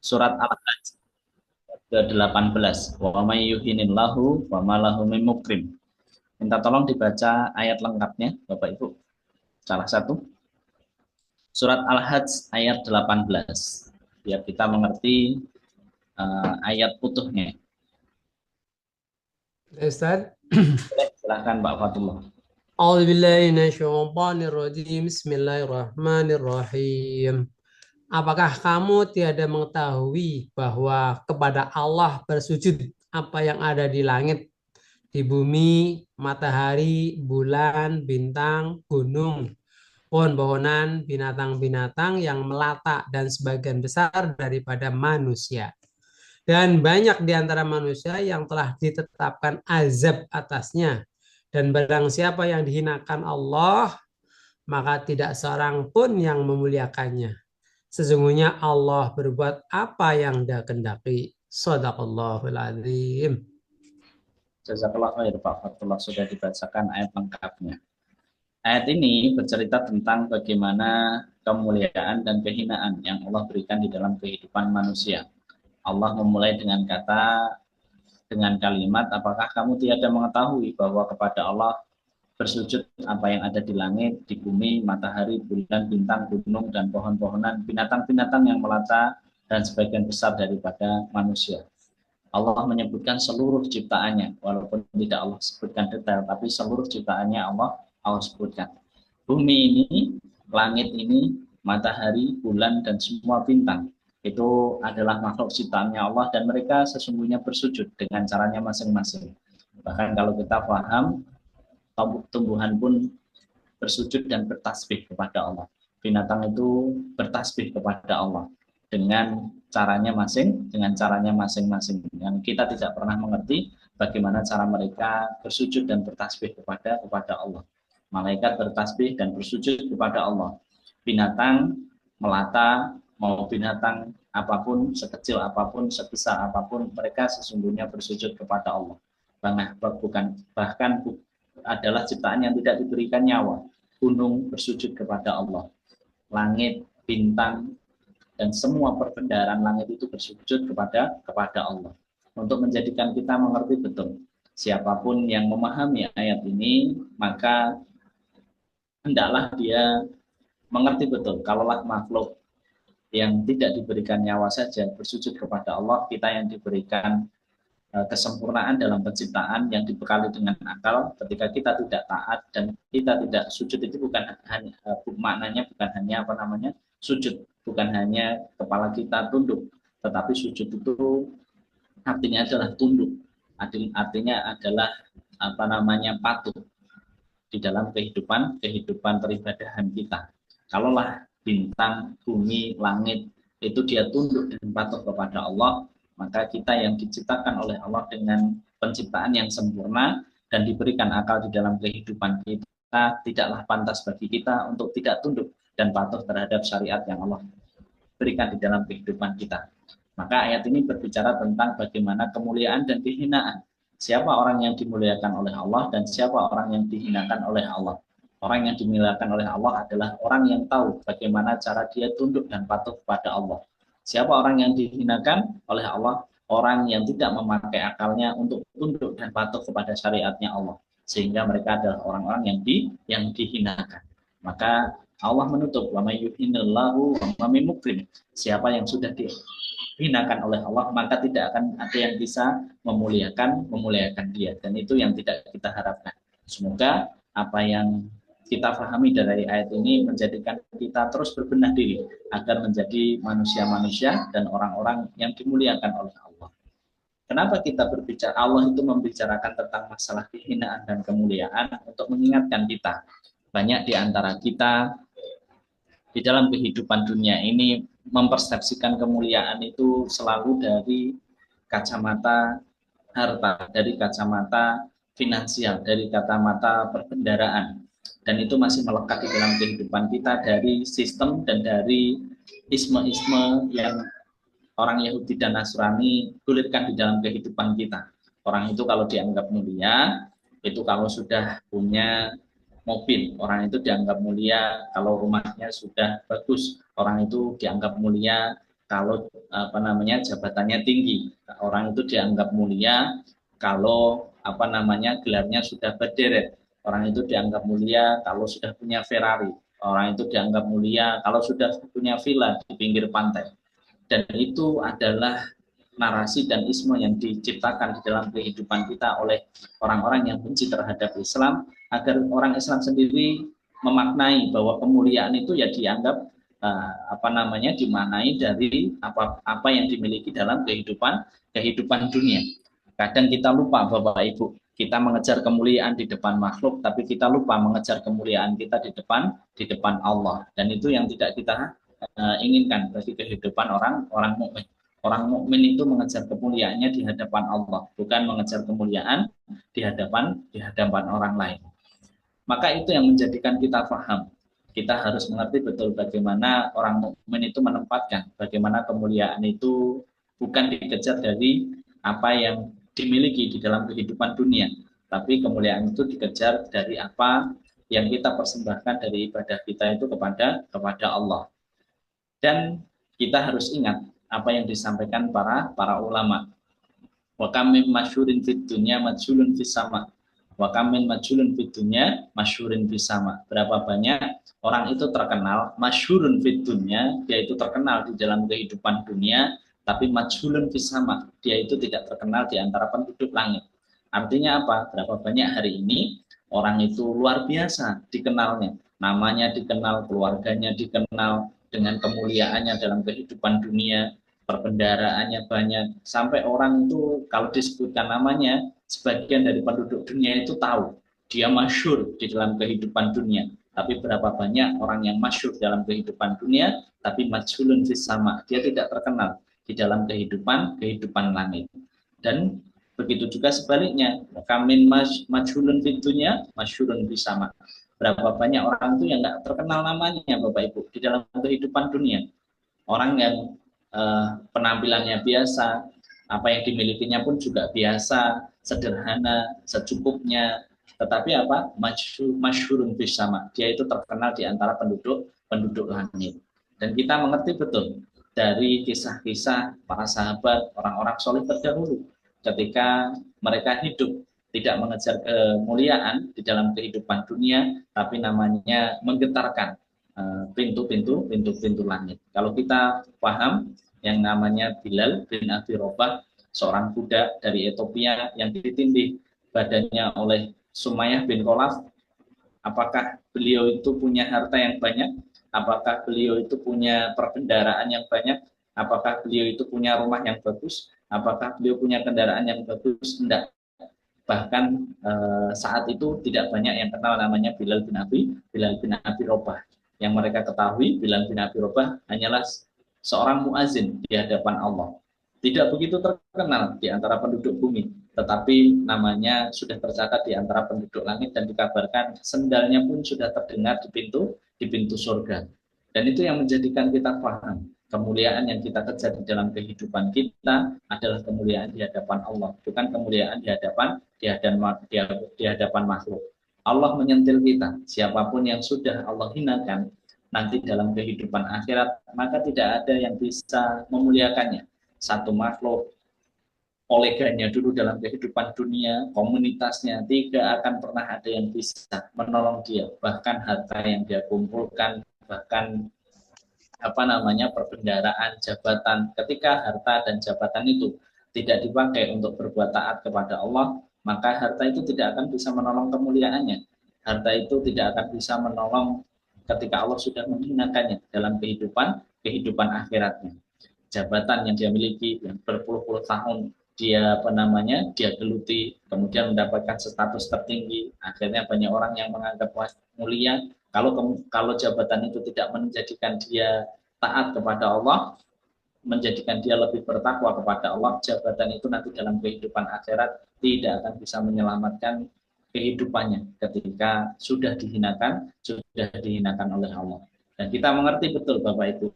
Surat Al-Hajj ke-18. Wa may yuhinillahu wa ma lahu min mukrim. Minta tolong dibaca ayat lengkapnya, Bapak Ibu. Salah satu. Surat Al-Hajj ayat 18. Biar kita mengerti ayat utuhnya. Ustaz, Silahkan Pak Fatullah. A'udzubillahiminasyaitonirrajim. Bismillahirrahmanirrahim. Apakah kamu tiada mengetahui bahwa kepada Allah bersujud apa yang ada di langit, di bumi, matahari, bulan, bintang, gunung, pohon-pohonan, binatang-binatang yang melata dan sebagian besar daripada manusia. Dan banyak di antara manusia yang telah ditetapkan azab atasnya. Dan barang siapa yang dihinakan Allah, maka tidak seorang pun yang memuliakannya. Sesungguhnya Allah berbuat apa yang Dia kehendaki. Shadaqallahul azim. Jazakallah khair Pak Fatullah sudah dibacakan ayat lengkapnya. Ayat ini bercerita tentang bagaimana kemuliaan dan kehinaan yang Allah berikan di dalam kehidupan manusia. Allah memulai dengan kalimat, apakah kamu tiada mengetahui bahwa kepada Allah bersujud apa yang ada di langit, di bumi, matahari, bulan, bintang, gunung, dan pohon-pohonan, binatang-binatang yang melata, dan sebagian besar daripada manusia. Allah menyebutkan seluruh ciptaannya, walaupun tidak Allah sebutkan detail, tapi seluruh ciptaannya Allah sebutkan. Bumi ini, langit ini, matahari, bulan, dan semua bintang itu adalah makhluk ciptaannya Allah dan mereka sesungguhnya bersujud dengan caranya masing-masing. Bahkan kalau kita paham, tumbuhan pun bersujud dan bertasbih kepada Allah. Binatang itu bertasbih kepada Allah dengan caranya masing-masing. Yang kita tidak pernah mengerti bagaimana cara mereka bersujud dan bertasbih kepada Allah. Malaikat bertasbih dan bersujud kepada Allah. Binatang melata, mau binatang apapun, sekecil apapun, sebesar apapun, mereka sesungguhnya bersujud kepada Allah. Bahkan adalah ciptaan yang tidak diberikan nyawa. Gunung bersujud kepada Allah. Langit, bintang, dan semua perbendaharaan langit itu bersujud kepada Allah. Untuk menjadikan kita mengerti betul. Siapapun yang memahami ayat ini, maka hendaklah dia mengerti betul. Kalaulah makhluk yang tidak diberikan nyawa saja bersujud kepada Allah, kita yang diberikan kesempurnaan dalam penciptaan yang dibekali dengan akal, ketika kita tidak taat dan kita tidak sujud, itu bukan hanya maknanya bukan hanya sujud, bukan hanya kepala kita tunduk, tetapi sujud itu artinya adalah tunduk, artinya adalah patuh di dalam kehidupan peribadahan kita. Kalaulah bintang, bumi, langit itu dia tunduk dan patuh kepada Allah, maka kita yang diciptakan oleh Allah dengan penciptaan yang sempurna dan diberikan akal di dalam kehidupan kita, tidaklah pantas bagi kita untuk tidak tunduk dan patuh terhadap syariat yang Allah berikan di dalam kehidupan kita. Maka ayat ini berbicara tentang bagaimana kemuliaan dan kehinaan. Siapa orang yang dimuliakan oleh Allah dan siapa orang yang dihinakan oleh Allah. Orang yang dimuliakan oleh Allah adalah orang yang tahu bagaimana cara dia tunduk dan patuh kepada Allah. Siapa orang yang dihinakan oleh Allah? Orang yang tidak memakai akalnya untuk tunduk dan patuh kepada syariatnya Allah. Sehingga mereka adalah orang-orang yang dihinakan. Maka Allah menutup, wa may yuhinillahu wa may mukrim. Siapa yang sudah dihinakan oleh Allah, maka tidak akan ada yang bisa memuliakan dia, dan itu yang tidak kita harapkan. Semoga apa yang kita pahami dari ayat ini menjadikan kita terus berbenah diri agar menjadi manusia-manusia dan orang-orang yang dimuliakan oleh Allah. Kenapa kita berbicara, Allah itu membicarakan tentang masalah kehinaan dan kemuliaan untuk mengingatkan kita. Banyak di antara kita di dalam kehidupan dunia ini mempersepsikan kemuliaan itu selalu dari kacamata harta, dari kacamata finansial, dari kacamata perbendaraan. Dan itu masih melekat di dalam kehidupan kita dari sistem dan dari isme-isme yang orang Yahudi dan Nasrani gulirkan di dalam kehidupan kita. Orang itu kalau dianggap mulia, itu kalau sudah punya mobil, orang itu dianggap mulia. Kalau rumahnya sudah bagus, orang itu dianggap mulia. kalau jabatannya tinggi. Orang itu dianggap mulia kalau gelarnya sudah berderet. Orang itu dianggap mulia kalau sudah punya Ferrari. Orang itu dianggap mulia kalau sudah punya villa di pinggir pantai. Dan itu adalah narasi dan isme yang diciptakan di dalam kehidupan kita oleh orang-orang yang benci terhadap Islam, agar orang Islam sendiri memaknai bahwa kemuliaan itu ya dianggap dimaknai dari apa yang dimiliki dalam kehidupan dunia. Kadang kita lupa, Bapak Ibu, kita mengejar kemuliaan di depan makhluk, tapi kita lupa mengejar kemuliaan kita di depan Allah, dan itu yang tidak kita inginkan bagi kehidupan orang mukmin. Orang mukmin itu mengejar kemuliaannya di hadapan Allah, bukan mengejar kemuliaan di hadapan orang lain. Maka itu yang menjadikan kita paham. Kita harus mengerti betul bagaimana orang mukmin itu menempatkan, bagaimana kemuliaan itu bukan dikejar dari apa yang dimiliki di dalam kehidupan dunia, tapi kemuliaan itu dikejar dari apa yang kita persembahkan dari ibadah kita itu kepada Allah. Dan kita harus ingat apa yang disampaikan para ulama. Wa kam min masyhurin fid dunya majhulun fis sama. Wa kam min majhulun fid dunya masyhurin fis sama. Berapa banyak orang itu terkenal masyhurun fid dunya, dia itu terkenal di dalam kehidupan dunia, tapi majhulun fis sama, dia itu tidak terkenal di antara penduduk langit. Artinya apa? Berapa banyak hari ini orang itu luar biasa dikenalnya, namanya dikenal, keluarganya dikenal, dengan kemuliaannya dalam kehidupan dunia, perbendaaraannya banyak, sampai orang itu kalau disebutkan namanya, sebagian dari penduduk dunia itu tahu dia masyhur di dalam kehidupan dunia. Tapi berapa banyak orang yang masyhur dalam kehidupan dunia, tapi majhulun fis sama, dia tidak terkenal di dalam kehidupan langit. Dan begitu juga sebaliknya, kamin majhulun fid dunya masyhurun fis sama. Berapa banyak orang itu yang nggak terkenal namanya, Bapak Ibu, di dalam kehidupan dunia. Orang yang penampilannya biasa, apa yang dimilikinya pun juga biasa, sederhana, secukupnya, tetapi apa? Masyhurun fis sama. Dia itu terkenal di antara penduduk langit. Dan kita mengerti betul dari kisah-kisah para sahabat, orang-orang soleh terdahulu, ketika mereka hidup tidak mengejar kemuliaan di dalam kehidupan dunia, tapi namanya menggetarkan pintu-pintu langit. Kalau kita paham yang namanya Bilal bin Abi Robah, seorang budak dari Ethiopia yang ditindih badannya oleh Sumayyah bin Khalaf, apakah beliau itu punya harta yang banyak? Apakah beliau itu punya perbendaharaan yang banyak? Apakah beliau itu punya rumah yang bagus? Apakah beliau punya kendaraan yang bagus? Tidak. Bahkan saat itu tidak banyak yang kenal namanya Bilal bin Abi Robah. Yang mereka ketahui, Bilal bin Abi Robah hanyalah seorang muazin di hadapan Allah. Tidak begitu terkenal di antara penduduk bumi, tetapi namanya sudah tercatat di antara penduduk langit, dan dikabarkan sendalnya pun sudah terdengar di pintu surga. Dan itu yang menjadikan kita paham, kemuliaan yang kita kejar di dalam kehidupan kita adalah kemuliaan di hadapan Allah, bukan kemuliaan di hadapan makhluk. Allah menyentil kita, siapapun yang sudah Allah hinakan nanti dalam kehidupan akhirat, maka tidak ada yang bisa memuliakannya. Satu makhluk, koleganya dulu dalam kehidupan dunia, komunitasnya, tidak akan pernah ada yang bisa menolong dia. Bahkan harta yang dia kumpulkan, bahkan perbendaharaan, jabatan, ketika harta dan jabatan itu tidak dipakai untuk berbuat taat kepada Allah, maka harta itu tidak akan bisa menolong kemuliaannya. Harta itu tidak akan bisa menolong ketika Allah sudah menghinakannya dalam kehidupan akhiratnya. Jabatan yang dia miliki yang berpuluh-puluh tahun dia dia geluti, kemudian mendapatkan status tertinggi, akhirnya banyak orang yang menganggap mulia. Kalau jabatan itu tidak menjadikan dia taat kepada Allah, menjadikan dia lebih bertakwa kepada Allah, jabatan itu nanti dalam kehidupan akhirat tidak akan bisa menyelamatkan kehidupannya ketika sudah dihinakan oleh Allah. Dan kita mengerti betul, Bapak Ibu,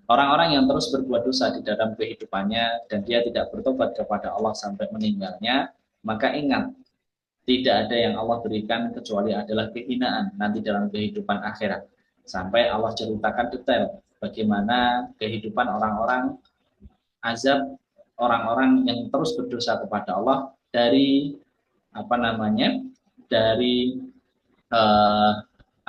orang-orang yang terus berbuat dosa di dalam kehidupannya dan dia tidak bertobat kepada Allah sampai meninggalnya, maka ingat, tidak ada yang Allah berikan kecuali adalah kehinaan nanti dalam kehidupan akhirat. Sampai Allah ceritakan detail bagaimana kehidupan orang-orang azab, orang-orang yang terus berdosa kepada Allah dari dari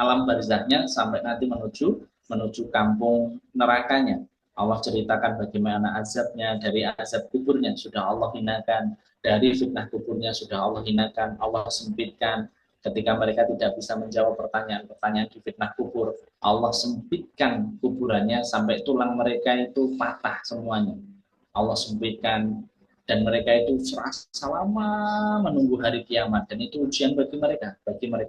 alam barzahnya sampai nanti menuju kampung nerakanya. Allah ceritakan bagaimana azabnya, dari azab kuburnya sudah Allah hinakan, dari fitnah kuburnya sudah Allah hinakan, Allah sempitkan. Ketika mereka tidak bisa menjawab pertanyaan-pertanyaan di fitnah kubur, Allah sempitkan kuburannya sampai tulang mereka itu patah semuanya. Allah sempitkan, dan mereka itu serasa lama menunggu hari kiamat, dan itu ujian bagi mereka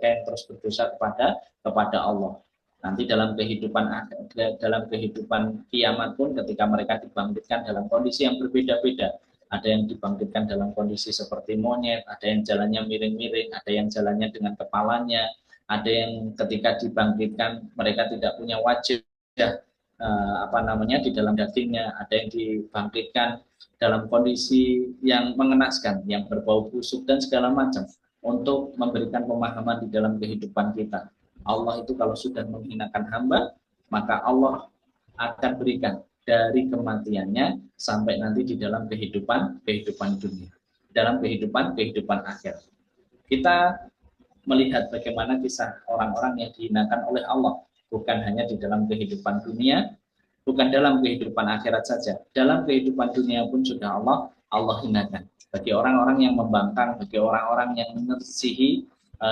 yang terus berdosa kepada Allah. Nanti dalam kehidupan kiamat pun, ketika mereka dibangkitkan dalam kondisi yang berbeda-beda, ada yang dibangkitkan dalam kondisi seperti monyet, ada yang jalannya miring-miring, ada yang jalannya dengan kepalanya, ada yang ketika dibangkitkan mereka tidak punya wajah di dalam dagingnya, ada yang dibangkitkan dalam kondisi yang mengenaskan, yang berbau busuk dan segala macam, untuk memberikan pemahaman di dalam kehidupan kita. Allah itu kalau sudah menghinakan hamba, maka Allah akan berikan dari kematiannya sampai nanti di dalam kehidupan dunia, dalam kehidupan akhir. Kita melihat bagaimana kisah orang-orang yang dihinakan oleh Allah, bukan hanya di dalam kehidupan dunia, bukan dalam kehidupan akhirat saja, dalam kehidupan dunia pun sudah Allah hinakan. Bagi orang-orang yang membangkang, bagi orang-orang yang menyelisihi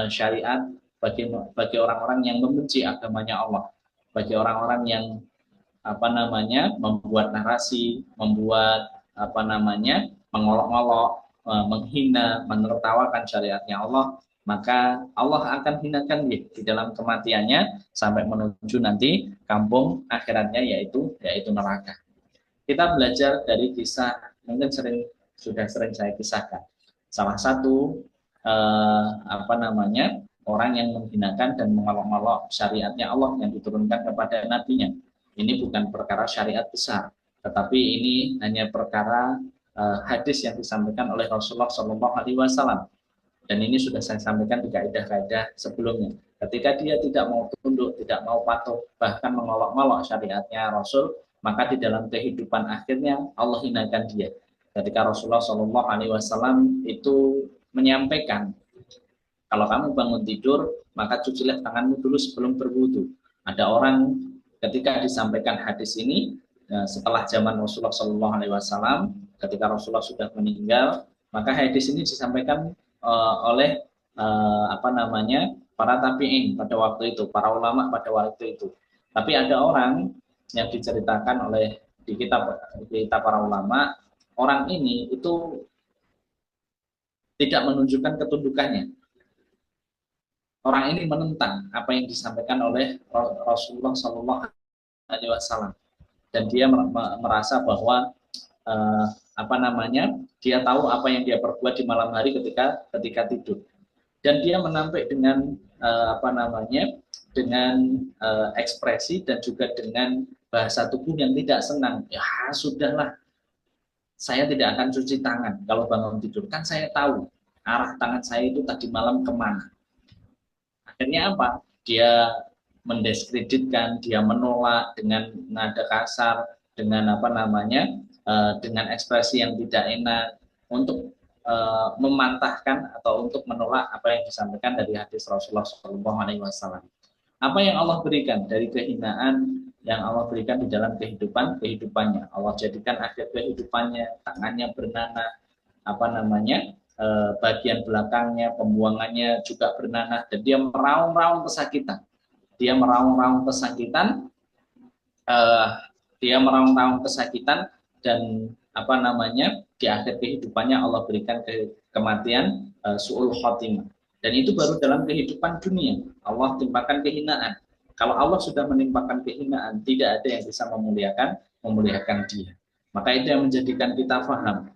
syariat, bagi orang-orang yang membenci agamanya Allah, bagi orang-orang yang membuat narasi, membuat mengolok-olok, menghina, menertawakan syariatnya Allah, maka Allah akan hinakan dia di dalam kematiannya sampai menuju nanti kampung akhiratnya, yaitu neraka. Kita belajar dari kisah, mungkin sudah sering saya kisahkan. Salah satu orang yang menghinakan dan mengolok-olok syariatnya Allah yang diturunkan kepada nabinya. Ini bukan perkara syariat besar, tetapi ini hanya perkara hadis yang disampaikan oleh Rasulullah SAW. Dan ini sudah saya sampaikan di kaidah-kaidah sebelumnya. Ketika dia tidak mau tunduk, tidak mau patuh, bahkan mengolok-olok syariatnya Rasul, maka di dalam kehidupan akhirnya Allah hinakan dia. Ketika Rasulullah SAW itu menyampaikan, kalau kamu bangun tidur, maka cucilah tanganmu dulu sebelum berwudu. Ada orang ketika disampaikan hadis ini setelah zaman Rasulullah SAW, ketika Rasulullah sudah meninggal, maka hadis ini disampaikan oleh para tabi'in pada waktu itu, para ulama pada waktu itu. Tapi ada orang yang diceritakan oleh di kitab para ulama, orang ini itu tidak menunjukkan ketundukannya. Orang ini menentang apa yang disampaikan oleh Rasulullah SAW, dan dia merasa bahwa dia tahu apa yang dia perbuat di malam hari ketika tidur, dan dia menampik dengan ekspresi dan juga dengan bahasa tubuh yang tidak senang. Ya sudahlah, saya tidak akan cuci tangan kalau bangun tidur, kan saya tahu arah tangan saya itu tadi malam kemana. Akhirnya apa? Dia mendiskreditkan, dia menolak dengan nada kasar, dengan dengan ekspresi yang tidak enak, untuk memantahkan atau untuk menolak apa yang disampaikan dari hadis Rasulullah SAW. Apa yang Allah berikan dari kehinaan yang Allah berikan di dalam kehidupannya, Allah jadikan akhir kehidupannya, tangannya bernanah, bagian belakangnya, pembuangannya juga bernanah, dan dia meraung-raung kesakitan. Dia meraung-raung kesakitan, dan di akhir kehidupannya Allah berikan kematian su'ul khotimah. Dan itu baru dalam kehidupan dunia Allah timpakan kehinaan. Kalau Allah sudah menimpakan kehinaan, tidak ada yang bisa memuliakan dia. Maka itu yang menjadikan kita paham.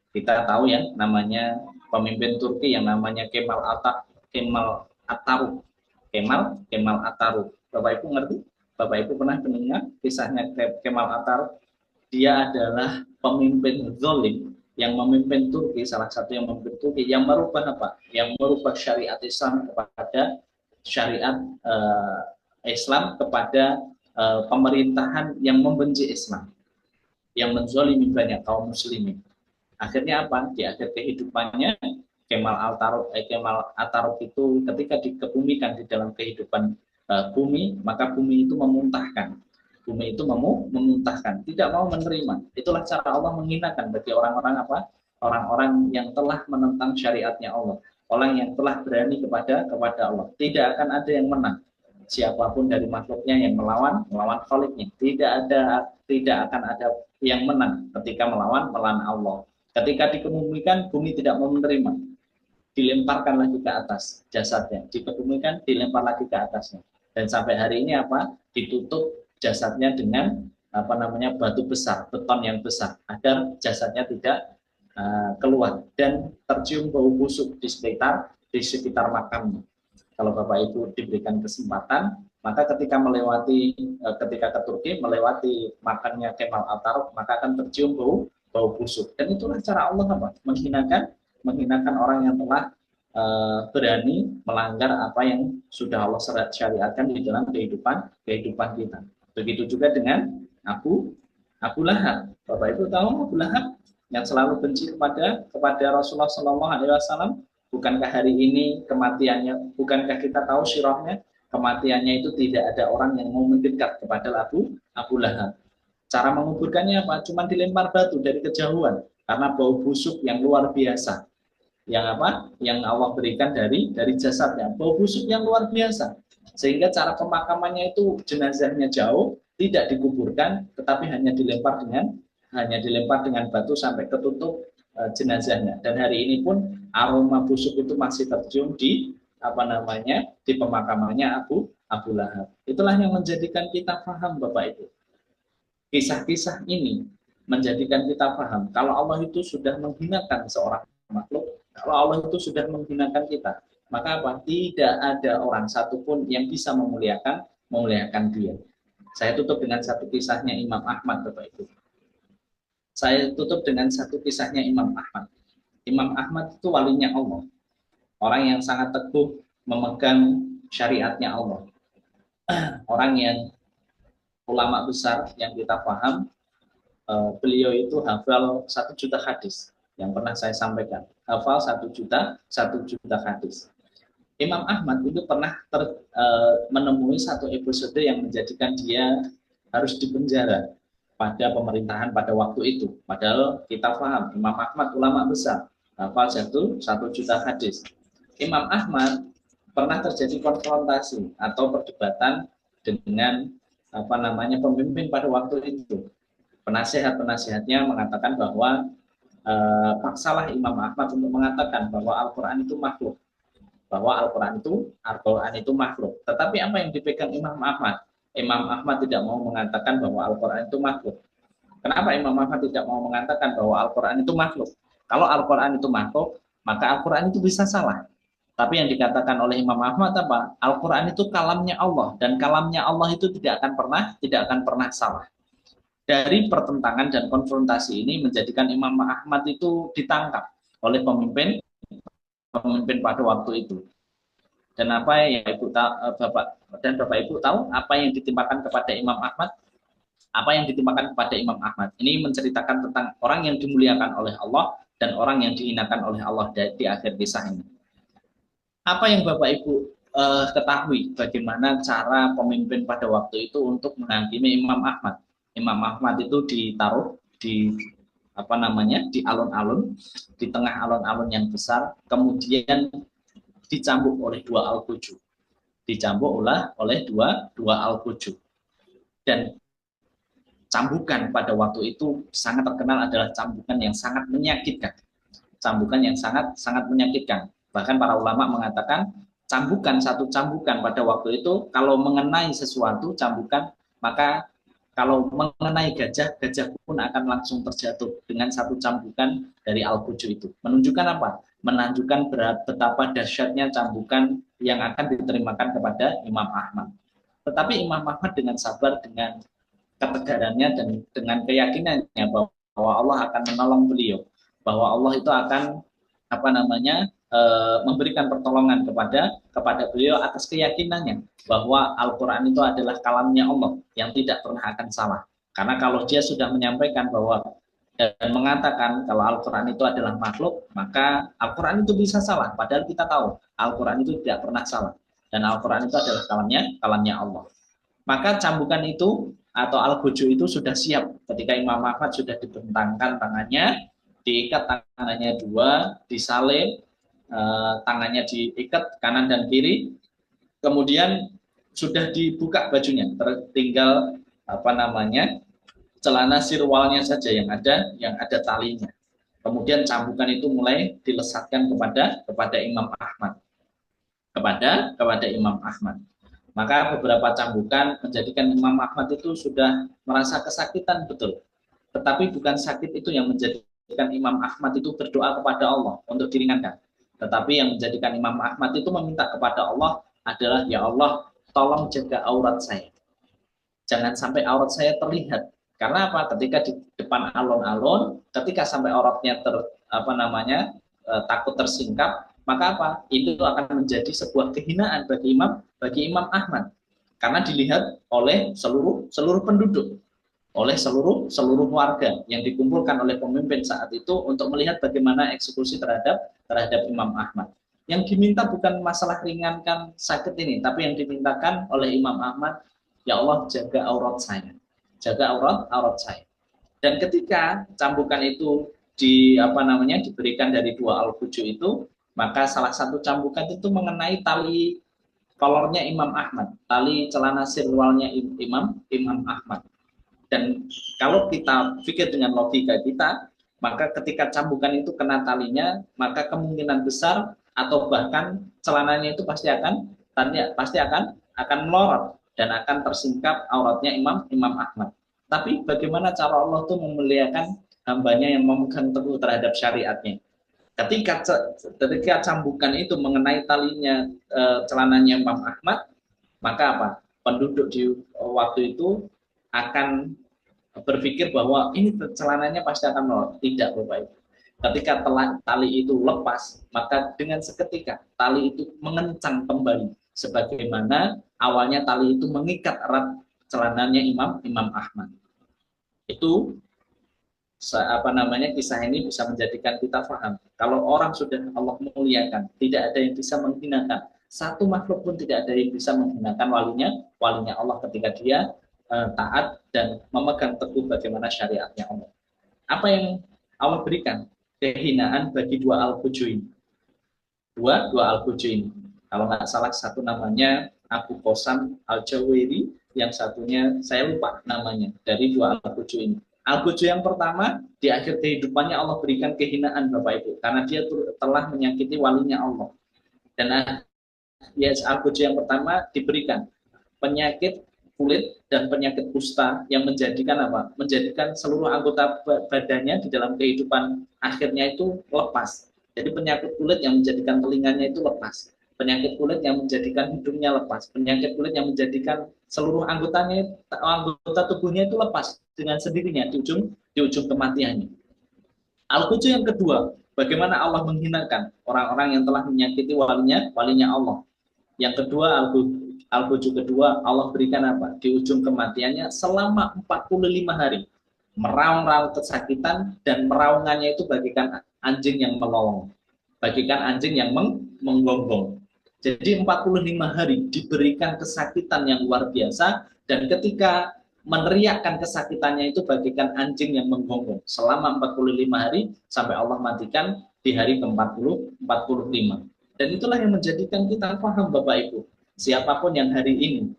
Kita tahu ya, namanya pemimpin Turki yang namanya Kemal Atatürk. Kemal Atatürk. Bapak Ibu ngerti? Bapak Ibu pernah mendengar kisahnya Kemal Atatürk? Dia adalah pemimpin zalim yang memimpin Turki, salah satu yang memimpin Turki, yang merubah apa? Yang merubah syariat Islam kepada syariat Islam kepada pemerintahan yang membenci Islam, yang menzalimi banyak kaum muslimin. Akhirnya apa? Di akhir kehidupannya Kemal Atatürk itu ketika dikebumikan di dalam kehidupan bumi, maka bumi itu memuntahkan. Bumi itu memuntahkan, tidak mau menerima. Itulah cara Allah menghinakan bagi orang-orang apa? Orang-orang yang telah menentang syariatnya Allah. Orang yang telah berani kepada Allah. Tidak akan ada yang menang. Siapapun dari makhluknya yang melawan Khaliknya. Tidak akan ada yang menang ketika melawan Allah. Ketika dikebumikan, bumi tidak mau menerima, dilemparkan lagi ke atas jasadnya, dikebumikan, dilempar lagi ke atasnya, dan sampai hari ini apa? Ditutup jasadnya dengan batu besar, beton yang besar, agar jasadnya tidak keluar dan tercium bau busuk di sekitar makamnya. Kalau Bapak Ibu diberikan kesempatan, maka ketika ke Turki melewati makamnya Kemal Atatürk, maka akan tercium bau busuk. Dan itulah cara Allah apa? Menghinakan orang yang telah berani melanggar apa yang sudah Allah syariatkan di dalam kehidupan kita. Begitu juga dengan Abu Lahab. Bapak Ibu tahu Abu Lahab yang selalu benci kepada Rasulullah Shallallahu Alaihi Wasallam. Bukankah hari ini kematiannya, bukankah kita tahu sirahnya, kematiannya itu tidak ada orang yang mau mendekat kepada Abu Lahab. Cara menguburkannya apa? Cuma dilempar batu dari kejauhan karena bau busuk yang luar biasa. Yang Allah berikan dari jasadnya, bau busuk yang luar biasa. Sehingga cara pemakamannya itu jenazahnya jauh, tidak dikuburkan, tetapi hanya dilempar dengan batu sampai ketutup jenazahnya. Dan hari ini pun aroma busuk itu masih tercium di pemakamannya Abu Lahab. Itulah yang menjadikan kita paham, Bapak Ibu. Kisah-kisah ini menjadikan kita paham kalau Allah itu sudah menghinakan seorang makhluk, kalau Allah itu sudah menghinakan kita, maka apa? Tidak ada orang satupun yang bisa memuliakan dia. Saya tutup dengan satu kisahnya Imam Ahmad, Bapak Ibu. Imam Ahmad itu walinya Allah, orang yang sangat teguh memegang syariatnya Allah, orang yang ulama besar yang kita paham. Beliau itu hafal 1 juta hadis yang pernah saya sampaikan, hafal 1 juta hadis. Imam Ahmad itu pernah menemui satu episode yang menjadikan dia harus dipenjara pada pemerintahan pada waktu itu. Padahal kita paham Imam Ahmad ulama besar, hafal 1 juta hadis. Imam Ahmad pernah terjadi konfrontasi atau perdebatan dengan pemimpin pada waktu itu. Penasihatnya mengatakan bahwa paksalah Imam Ahmad untuk mengatakan bahwa Al-Quran itu makhluk, Tetapi apa yang dipegang Imam Ahmad? Imam Ahmad tidak mau mengatakan bahwa Al-Quran itu makhluk. Kenapa Imam Ahmad tidak mau mengatakan bahwa Al-Quran itu makhluk? Kalau Al-Quran itu makhluk, maka Al-Quran itu bisa salah. Tapi yang dikatakan oleh Imam Ahmad apa? Al-Quran itu kalamnya Allah, dan kalamnya Allah itu tidak akan pernah salah. Dari pertentangan dan konfrontasi ini menjadikan Imam Ahmad itu ditangkap oleh pemimpin pada waktu itu. Dan Bapak Ibu tahu apa yang ditimpakan kepada Imam Ahmad? Apa yang ditimpakan kepada Imam Ahmad? Ini menceritakan tentang orang yang dimuliakan oleh Allah dan orang yang dihinakan oleh Allah di akhir kisah ini. Apa yang Bapak Ibu ketahui bagaimana cara pemimpin pada waktu itu untuk menghakimi Imam Ahmad? Imam Ahmad itu ditaruh di alun-alun, di tengah alun-alun yang besar, kemudian dicambuk oleh 2 al-quju. Dan cambukan pada waktu itu sangat terkenal adalah cambukan yang sangat menyakitkan. Bahkan para ulama mengatakan satu cambukan pada waktu itu kalau mengenai sesuatu cambukan, maka kalau mengenai gajah pun akan langsung terjatuh dengan satu cambukan dari al-quju itu. Menunjukkan apa? Menunjukkan betapa dahsyatnya cambukan yang akan diterimakan kepada Imam Ahmad. Tetapi Imam Ahmad dengan sabar, dengan ketegarannya dan dengan keyakinannya bahwa Allah akan menolong beliau, bahwa Allah itu akan memberikan pertolongan kepada beliau atas keyakinannya bahwa Al-Quran itu adalah kalamnya Allah yang tidak pernah akan salah. Karena kalau dia sudah menyampaikan bahwa dan mengatakan kalau Al-Quran itu adalah makhluk, maka Al-Quran itu bisa salah. Padahal kita tahu Al-Quran itu tidak pernah salah. Dan Al-Quran itu adalah kalamnya Allah. Maka cambukan itu atau al-gojo itu sudah siap ketika Imam Ahmad sudah dibentangkan tangannya, diikat tangannya dua, disalib, tangannya diikat kanan dan kiri, kemudian sudah dibuka bajunya, tertinggal celana sirwalnya saja yang ada talinya. Kemudian cambukan itu mulai dilesatkan kepada Imam Ahmad, kepada Imam Ahmad. Maka beberapa cambukan menjadikan Imam Ahmad itu sudah merasa kesakitan betul. Tetapi bukan sakit itu yang menjadikan Imam Ahmad itu berdoa kepada Allah untuk diringankan. Tetapi yang menjadikan Imam Ahmad itu meminta kepada Allah adalah, ya Allah, tolong jaga aurat saya. Jangan sampai aurat saya terlihat. Karena apa? Ketika di depan alun-alun, ketika sampai auratnya takut tersingkap, maka apa? Itu akan menjadi sebuah kehinaan bagi Imam Ahmad, karena dilihat oleh seluruh penduduk, oleh seluruh warga yang dikumpulkan oleh pemimpin saat itu untuk melihat bagaimana eksekusi terhadap Imam Ahmad. Yang diminta bukan masalah ringankan sakit ini, tapi yang dimintakan oleh Imam Ahmad, ya Allah, jaga aurat saya, jaga aurat saya. Dan ketika cambukan itu diberikan dari dua al-fuju itu, maka salah satu cambukan itu mengenai tali kolornya Imam Ahmad, tali celana sirwalnya Imam Ahmad. Dan kalau kita pikir dengan logika kita, maka ketika cambukan itu kena talinya, maka kemungkinan besar atau bahkan celananya itu pasti akan melorot dan akan tersingkap auratnya Imam Ahmad. Tapi bagaimana cara Allah itu memuliakan hambanya yang memegang teguh terhadap syariatnya? Ketika cambukan itu mengenai talinya celananya Imam Ahmad, maka apa? Penduduk di waktu itu akan berpikir bahwa ini celananya pasti akan melorot. Tidak, Bapak Ibu. Ketika tali itu lepas, maka dengan seketika tali itu mengencang kembali, sebagaimana awalnya tali itu mengikat erat celananya Imam Ahmad. Itu kisah ini bisa menjadikan kita paham kalau orang sudah Allah muliakan, tidak ada yang bisa menghinakan. Satu makhluk pun tidak ada yang bisa menghinakan walinya Allah ketika dia taat dan memegang teguh bagaimana syariatnya Allah. Apa yang Allah berikan? Kehinaan bagi dua al-fuju ini. Dua al-fuju ini. Kalau nggak salah satu namanya Abu Qasam al-Jawiri, yang satunya saya lupa namanya, dari dua al-fuju ini. Al-Fuju yang pertama, di akhir kehidupannya Allah berikan kehinaan Bapak Ibu, karena dia telah menyakiti walinya Allah. Dan Al-Fuju yang pertama diberikan penyakit kulit dan penyakit kusta yang menjadikan apa? Menjadikan seluruh anggota badannya di dalam kehidupan akhirnya itu lepas. Jadi penyakit kulit yang menjadikan telinganya itu lepas, penyakit kulit yang menjadikan hidungnya lepas, penyakit kulit yang menjadikan seluruh anggota tubuhnya itu lepas dengan sendirinya di ujung kematiannya. Al-Fuju yang kedua, bagaimana Allah menghinakan orang-orang yang telah menyakiti walinya Allah. Yang kedua, Al-Fuju kedua, Allah berikan apa? Di ujung kematiannya selama 45 hari meraung-raung kesakitan, dan meraungannya itu bagikan anjing yang melolong, bagikan anjing yang menggonggong. Jadi 45 hari diberikan kesakitan yang luar biasa, dan ketika meneriakkan kesakitannya itu bagikan anjing yang menggonggong selama 45 hari sampai Allah matikan di hari ke-45. Dan itulah yang menjadikan kita paham Bapak Ibu, siapapun yang hari ini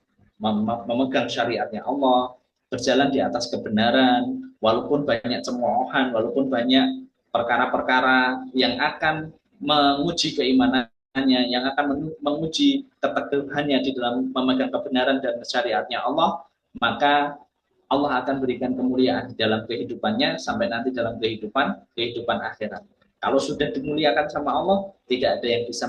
memegang syariatnya Allah, berjalan di atas kebenaran, walaupun banyak cemoohan, walaupun banyak perkara-perkara yang akan menguji keimanannya, yang akan menguji keteguhannya di dalam memegang kebenaran dan syariatnya Allah, maka Allah akan berikan kemuliaan di dalam kehidupannya sampai nanti dalam kehidupan akhirat. Kalau sudah dimuliakan sama Allah, tidak ada yang bisa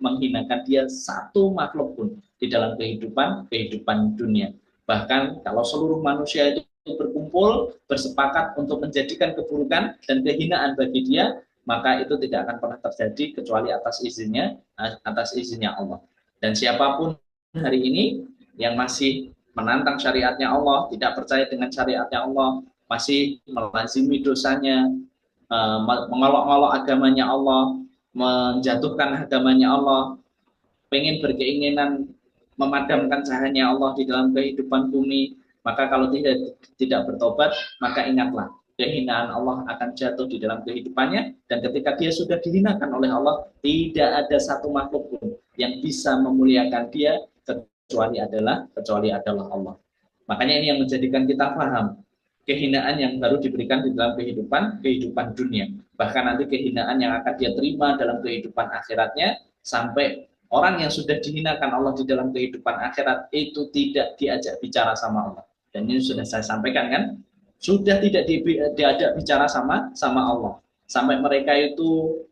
menghinakan dia satu makhluk pun di dalam kehidupan dunia. Bahkan kalau seluruh manusia itu berkumpul, bersepakat untuk menjadikan keburukan dan kehinaan bagi dia, maka itu tidak akan pernah terjadi kecuali atas izinnya Allah. Dan siapapun hari ini yang masih menantang syariatnya Allah, tidak percaya dengan syariatnya Allah, masih melazimi dosanya, mengolok-olok agamanya Allah, menjatuhkan agamanya Allah, pengen berkeinginan memadamkan cahayanya Allah di dalam kehidupan bumi, maka kalau tidak bertobat, maka ingatlah kehinaan Allah akan jatuh di dalam kehidupannya, dan ketika dia sudah dihinakan oleh Allah, tidak ada satu makhluk pun yang bisa memuliakan dia kecuali adalah Allah. Makanya ini yang menjadikan kita paham kehinaan yang baru diberikan di dalam kehidupan dunia. Bahkan nanti kehinaan yang akan dia terima dalam kehidupan akhiratnya, sampai orang yang sudah dihinakan Allah di dalam kehidupan akhirat itu tidak diajak bicara sama Allah. Dan ini sudah saya sampaikan kan, sudah tidak diajak bicara sama Allah. Sampai mereka itu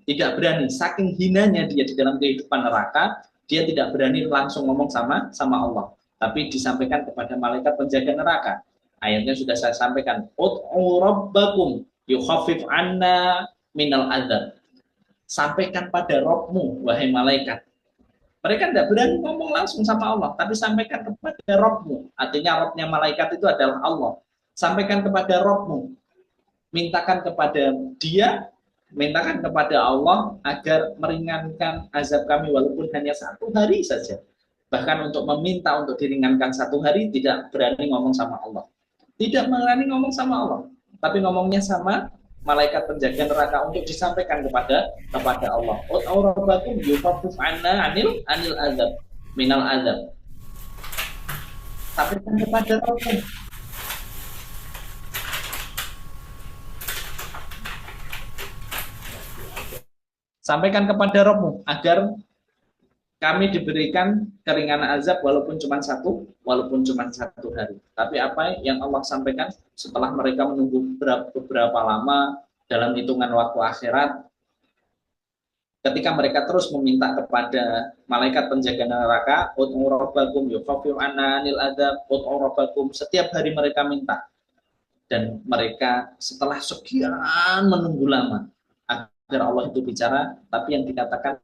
tidak berani, saking hinanya dia di dalam kehidupan neraka, dia tidak berani langsung ngomong sama Allah, tapi disampaikan kepada malaikat penjaga neraka. Ayatnya sudah saya sampaikan, ud'u rabbakum yukhaffif anna minal adzab. Sampaikan pada Rabbmu, wahai malaikat. Mereka tidak berani ngomong langsung sama Allah, tapi sampaikan kepada Rabbmu. Artinya Rabbnya malaikat itu adalah Allah. Sampaikan kepada Rabbmu, mintakan kepada dia, mintakan kepada Allah agar meringankan azab kami walaupun hanya 1 hari saja. Bahkan untuk meminta untuk diringankan 1 hari tidak berani ngomong sama Allah. Tidak berani ngomong sama Allah, tapi ngomongnya sama malaikat penjaga neraka untuk disampaikan kepada Allah. Rabbakum yufaffif anna anil azab minal azab. Sampaikan kepada Rabbmu. Sampaikan kepada Rabbmu agar kami diberikan keringanan azab walaupun cuma satu hari. Tapi apa yang Allah sampaikan setelah mereka menunggu beberapa lama dalam hitungan waktu akhirat, ketika mereka terus meminta kepada malaikat penjaga neraka, ud'u rabbakum yukhaffif anna anil adzab, ud'u rabbakum, setiap hari mereka minta. Dan mereka setelah sekian menunggu lama agar Allah itu bicara, tapi yang dikatakan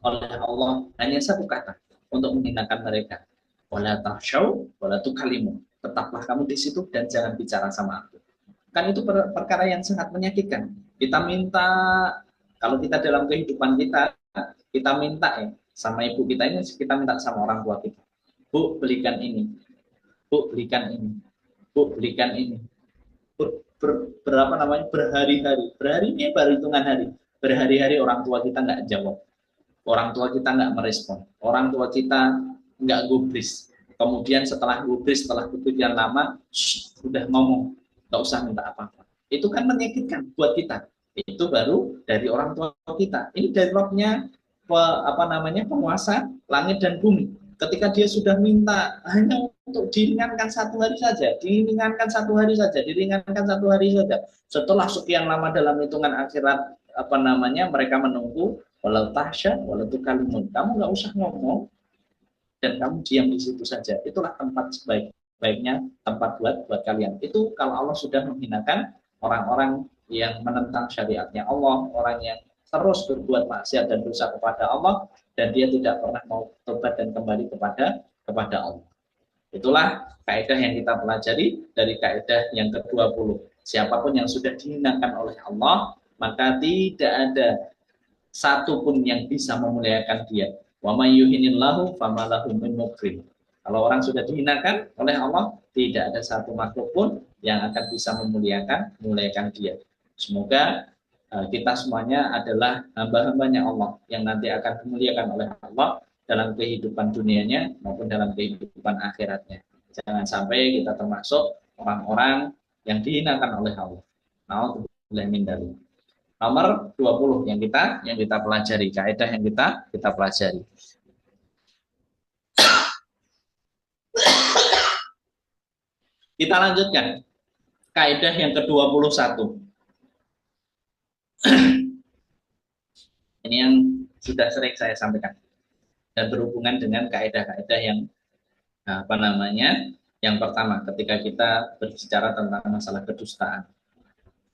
oleh Allah hanya satu kata untuk menghinakan mereka, wala tahsyau wala tukalimu, tetaplah kamu di situ dan jangan bicara sama aku. Kan itu perkara yang sangat menyakitkan. Kita minta, kalau kita dalam kehidupan kita minta sama ibu kita ini, kita minta sama orang tua kita, Bu belikan ini, Bu belikan ini, Bu belikan ini. Berhari-hari ini baru hitungan hari, berhari-hari orang tua kita nggak jawab. Orang tua kita nggak merespon, orang tua kita nggak gubris. Kemudian setelah gubris, setelah kemudian lama, sudah ngomong, nggak usah minta apa-apa. Itu kan menyakitkan buat kita. Itu baru dari orang tua kita. Ini dari Rabb-nya penguasa langit dan bumi. Ketika dia sudah minta hanya untuk diringankan 1 hari saja, diringankan 1 hari saja, diringankan 1 hari saja. Setelah sekian lama dalam hitungan akhirat, mereka menunggu, walau tahsya walau tukalimun, kamu nggak usah ngomong dan kamu diam di situ saja. Itulah tempat sebaik-baiknya tempat buat kalian. Itu kalau Allah sudah menghinakan orang-orang yang menentang syariatnya Allah, orang yang terus berbuat maksiat dan dosa kepada Allah, dan dia tidak pernah mau tobat dan kembali kepada Allah. Itulah kaidah yang kita pelajari dari kaidah yang ke-20. Siapapun yang sudah dihinakan oleh Allah, maka tidak ada satupun yang bisa memuliakan dia. Wa may yuhinillahu famalahu min mukrim. Kalau orang sudah dihinakan oleh Allah, tidak ada satu makhluk pun yang akan bisa memuliakan dia. Semoga kita semuanya adalah hamba-hambanya Allah yang nanti akan dimuliakan oleh Allah dalam kehidupan dunianya maupun dalam kehidupan akhiratnya. Jangan sampai kita termasuk orang-orang yang dihinakan oleh Allah. Na'udzubillah min dzalik. Nomor 20 yang kita pelajari, kaidah yang kita pelajari. Kita lanjutkan kaidah yang ke-21. Ini yang sudah sering saya sampaikan dan berhubungan dengan kaidah-kaidah yang yang pertama ketika kita berbicara tentang masalah kedustaan.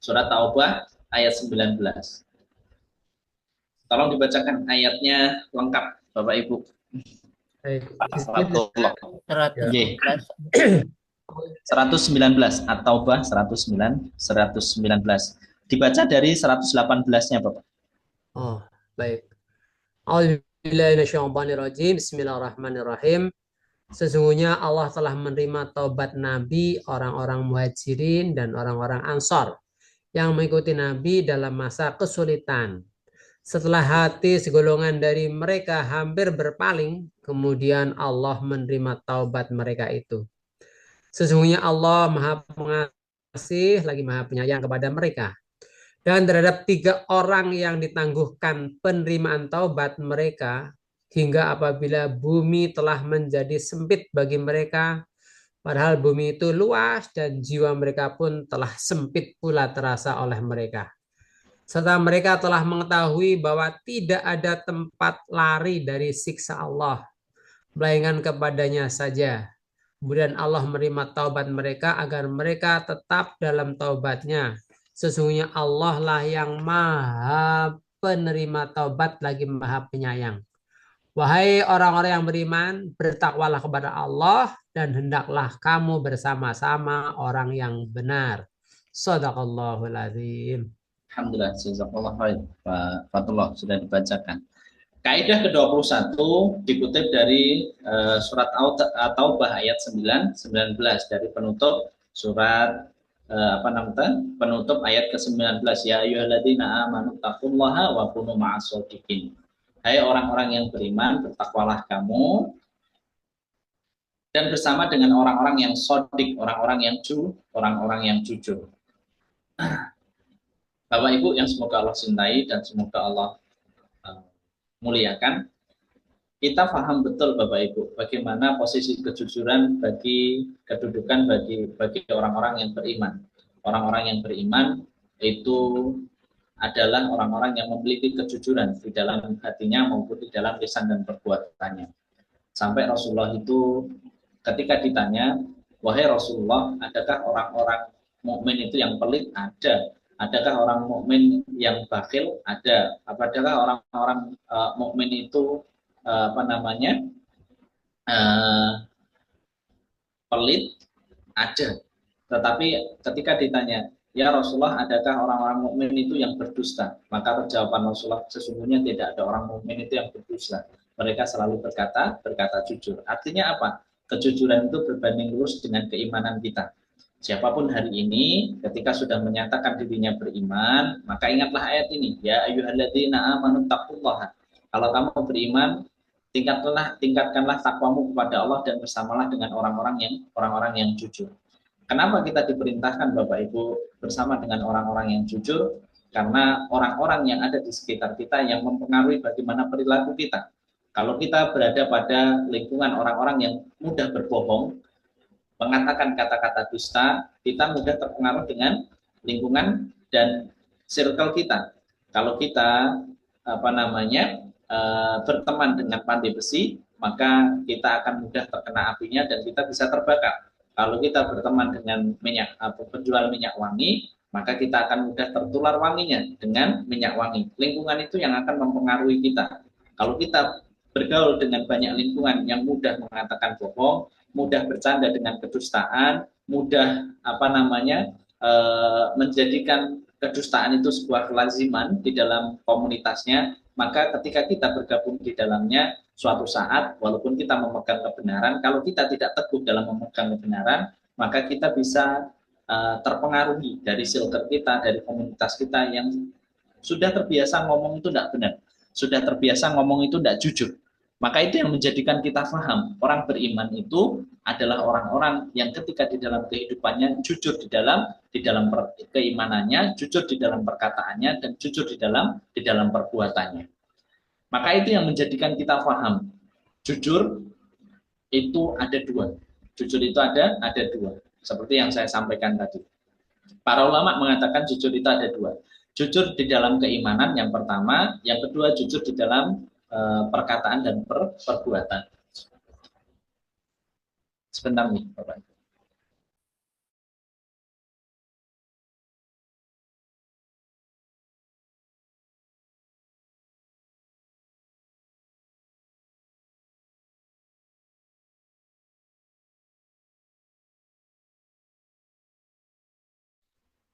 Surat Taubah ayat 19. Tolong dibacakan ayatnya lengkap, Bapak Ibu. Baik, Astagfirullah. ya. 111. 119 At-Taubah 119. Dibaca dari 118-nya, Bapak. Oh, baik. A'udzubillahiminasyaitonirrajim. Bismillahirrahmanirrahim. Sesungguhnya Allah telah menerima taubat Nabi, orang-orang Muhajirin dan orang-orang Ansor yang mengikuti Nabi dalam masa kesulitan. Setelah hati segolongan dari mereka hampir berpaling, kemudian Allah menerima taubat mereka itu. Sesungguhnya Allah Maha Pengasih lagi Maha Penyayang kepada mereka. Dan terhadap 3 orang yang ditangguhkan penerimaan taubat mereka, hingga apabila bumi telah menjadi sempit bagi mereka, padahal bumi itu luas dan jiwa mereka pun telah sempit pula terasa oleh mereka. Serta mereka telah mengetahui bahwa tidak ada tempat lari dari siksa Allah, melainkan kepadanya saja. Kemudian Allah menerima taubat mereka agar mereka tetap dalam taubatnya. Sesungguhnya Allah lah yang maha penerima taubat lagi maha penyayang. Wahai orang-orang yang beriman, bertakwalah kepada Allah dan hendaklah kamu bersama-sama orang yang benar. Shadaqallahul azim. Alhamdulillah, jazakallah khair. Pak Fatullah sudah dibacakan. Kaidah ke-21 dikutip dari surat At-Taubah ayat 9, 19 dari penutup surat penutup ayat ke-19, ya ayyuhalladzina amanu taqullaha wa kunu ma'as-shodiqin. Hai orang-orang yang beriman, bertakwalah kamu dan bersama dengan orang-orang yang sodik, orang-orang yang jujur. Bapak Ibu yang semoga Allah cintai dan semoga Allah muliakan, kita paham betul Bapak Ibu bagaimana posisi kejujuran kedudukan bagi orang-orang yang beriman. Orang-orang yang beriman itu adalah orang-orang yang memiliki kejujuran di dalam hatinya maupun di dalam lisan dan perbuatannya. Sampai Rasulullah itu ketika ditanya, wahai Rasulullah, adakah orang-orang mukmin itu yang pelit? Ada. Adakah orang mukmin yang bakhil? Ada. Apakah orang-orang mukmin itu pelit? Ada. Tetapi ketika ditanya, ya Rasulullah, adakah orang-orang mukmin itu yang berdusta? Maka jawaban Rasulullah, sesungguhnya tidak ada orang mukmin itu yang berdusta. Mereka selalu berkata jujur. Artinya apa? Kejujuran itu berbanding lurus dengan keimanan kita. Siapapun hari ini ketika sudah menyatakan dirinya beriman, maka ingatlah ayat ini, ya ayyuhalladzina amanu taqullaha. Kalau kamu beriman, tingkatkanlah takwamu kepada Allah dan bersamalah dengan orang-orang yang jujur. Kenapa kita diperintahkan Bapak Ibu bersama dengan orang-orang yang jujur? Karena orang-orang yang ada di sekitar kita yang mempengaruhi bagaimana perilaku kita. Kalau kita berada pada lingkungan orang-orang yang mudah berbohong, mengatakan kata-kata dusta, kita mudah terpengaruh dengan lingkungan dan circle kita. Kalau kita berteman dengan pandai besi, maka kita akan mudah terkena apinya dan kita bisa terbakar. Kalau kita berteman dengan penjual minyak wangi, maka kita akan mudah tertular wanginya dengan minyak wangi. Lingkungan itu yang akan mempengaruhi kita. Kalau kita bergaul dengan banyak lingkungan yang mudah mengatakan bohong, mudah bercanda dengan kedustaan, mudah menjadikan kedustaan itu sebuah kelaziman di dalam komunitasnya, maka ketika kita bergabung di dalamnya, suatu saat walaupun kita memegang kebenaran, kalau kita tidak teguh dalam memegang kebenaran, maka kita bisa terpengaruhi dari circle kita, dari komunitas kita yang sudah terbiasa ngomong itu tidak benar, sudah terbiasa ngomong itu tidak jujur. Maka itu yang menjadikan kita paham, orang beriman itu adalah orang-orang yang ketika di dalam kehidupannya jujur di dalam keimanannya, jujur di dalam perkataannya, dan jujur di dalam perbuatannya. Maka itu yang menjadikan kita paham, jujur itu ada dua. Jujur itu ada dua. Seperti yang saya sampaikan tadi. Para ulama mengatakan jujur itu ada dua. Jujur di dalam keimanan yang pertama, yang kedua jujur di dalam perkataan dan perbuatan. Sebentar nih, Bapak.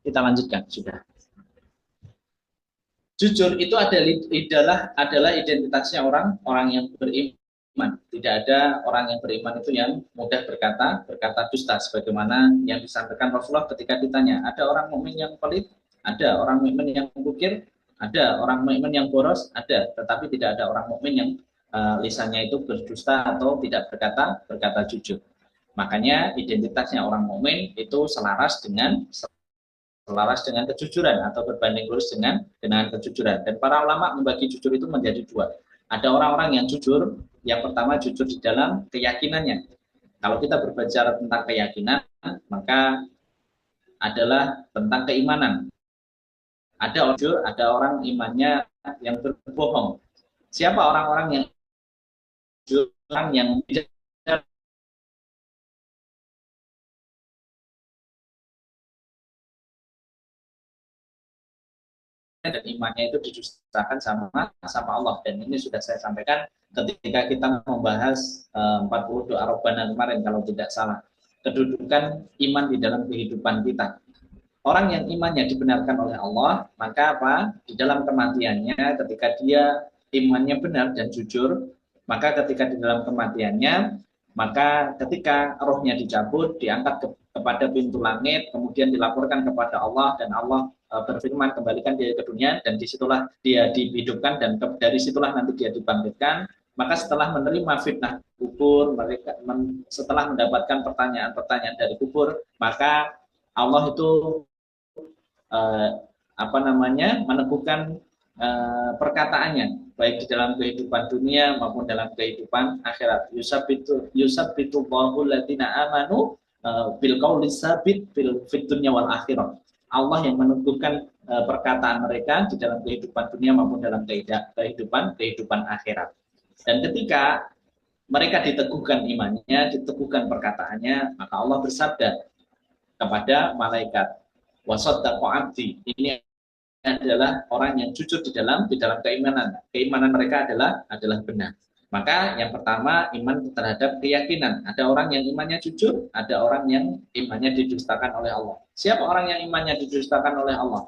Kita lanjutkan sudah. Jujur itu adalah identitasnya orang yang beriman. Tidak ada orang yang beriman itu yang mudah berkata dusta, sebagaimana yang disampaikan Rasulullah ketika ditanya, ada orang mukmin yang pelit, ada orang mukmin yang mungkir, ada orang mukmin yang boros, ada, tetapi tidak ada orang mukmin yang lisannya itu berdusta atau tidak berkata jujur. Makanya identitasnya orang mukmin itu selaras dengan kejujuran atau berbanding lurus dengan kejujuran. Dan para ulama membagi jujur itu menjadi dua. Ada orang-orang yang jujur, yang pertama jujur di dalam keyakinannya. Kalau kita berbicara tentang keyakinan, maka adalah tentang keimanan. Ada orang jujur, ada orang imannya yang berbohong. Siapa orang-orang yang jujur, orang yang tidak dan imannya itu didustakan sama Allah. Dan ini sudah saya sampaikan ketika kita membahas 40 doa Rabbana kemarin kalau tidak salah, kedudukan iman di dalam kehidupan kita. Orang yang imannya dibenarkan oleh Allah, maka apa? Di dalam kematiannya ketika dia imannya benar dan jujur, maka ketika di dalam kematiannya, maka ketika rohnya dicabut, diangkat kepada pintu langit, kemudian dilaporkan kepada Allah, dan Allah berfirman, kembalikan dia ke dunia, dan disitulah dia dihidupkan, dan dari situlah nanti dia dibangkitkan. Maka setelah menerima fitnah kubur, mereka setelah mendapatkan pertanyaan-pertanyaan dari kubur, maka Allah itu meneguhkan perkataannya, baik di dalam kehidupan dunia maupun dalam kehidupan akhirat. Yusabbitu Allahu alladziina aamanu bil qauli tsabit fid dunya wal akhirah. Allah yang meneguhkan perkataan mereka di dalam kehidupan dunia maupun dalam kehidupan akhirat. Dan ketika mereka diteguhkan imannya, diteguhkan perkataannya, maka Allah bersabda kepada malaikat, wasaddaqa abdi. Ini adalah orang yang jujur di dalam keimanan. Keimanan mereka adalah benar. Maka yang pertama, iman terhadap keyakinan. Ada orang yang imannya jujur, ada orang yang imannya didustakan oleh Allah. Siapa orang yang imannya didustakan oleh Allah?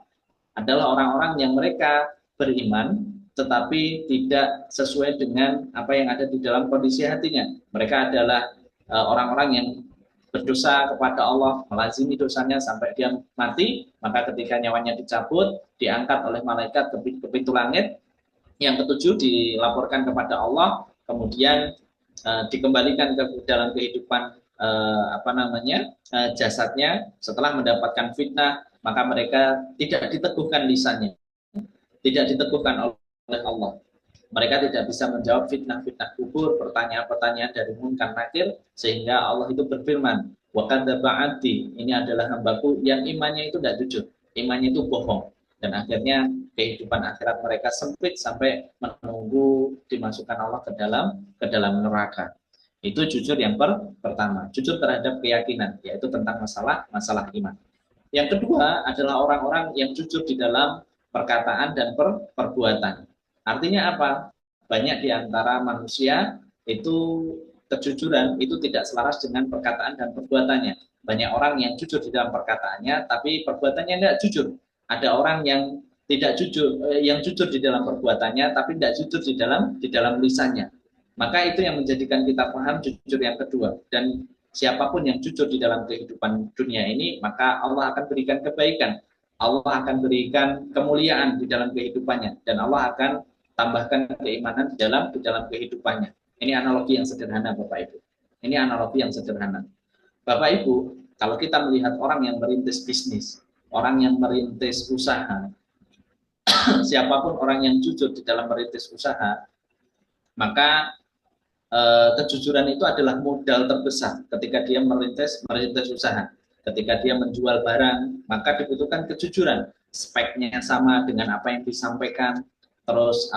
Adalah orang-orang yang mereka beriman tetapi tidak sesuai dengan apa yang ada di dalam kondisi hatinya. Mereka adalah orang-orang yang berdosa kepada Allah, melazimi dosanya sampai dia mati, maka ketika nyawanya dicabut, diangkat oleh malaikat ke pintu langit. Yang ketujuh, dilaporkan kepada Allah, kemudian dikembalikan ke dalam kehidupan jasadnya setelah mendapatkan fitnah, maka mereka tidak diteguhkan lisannya, tidak diteguhkan oleh Allah. Mereka tidak bisa menjawab fitnah-fitnah kubur, pertanyaan-pertanyaan dari munkar nakir, sehingga Allah itu berfirman, wa kadzdzaba 'abdi, ini adalah hambaku yang imannya itu tidak jujur, imannya itu bohong. Dan akhirnya kehidupan akhirat mereka sempit sampai menunggu dimasukkan Allah ke dalam neraka. Itu jujur yang pertama, jujur terhadap keyakinan, yaitu tentang masalah iman. Yang kedua adalah orang-orang yang jujur di dalam perkataan dan perbuatan. Artinya apa? Banyak di antara manusia itu kejujuran itu tidak selaras dengan perkataan dan perbuatannya. Banyak orang yang jujur di dalam perkataannya, tapi perbuatannya tidak jujur. Ada orang yang tidak jujur, yang jujur di dalam perbuatannya, tapi tidak jujur di dalam lisannya. Maka itu yang menjadikan kita paham jujur yang kedua. Dan siapapun yang jujur di dalam kehidupan dunia ini, maka Allah akan berikan kebaikan. Allah akan berikan kemuliaan di dalam kehidupannya, dan Allah akan tambahkan keimanan di dalam kehidupannya. Ini analogi yang sederhana, Bapak Ibu. Ini analogi yang sederhana. Bapak Ibu, kalau kita melihat orang yang merintis bisnis, orang yang merintis usaha, siapapun orang yang jujur di dalam merintis usaha, maka kejujuran itu adalah modal terbesar ketika dia merintis usaha. Ketika dia menjual barang, maka dibutuhkan kejujuran. Speknya sama dengan apa yang disampaikan, terus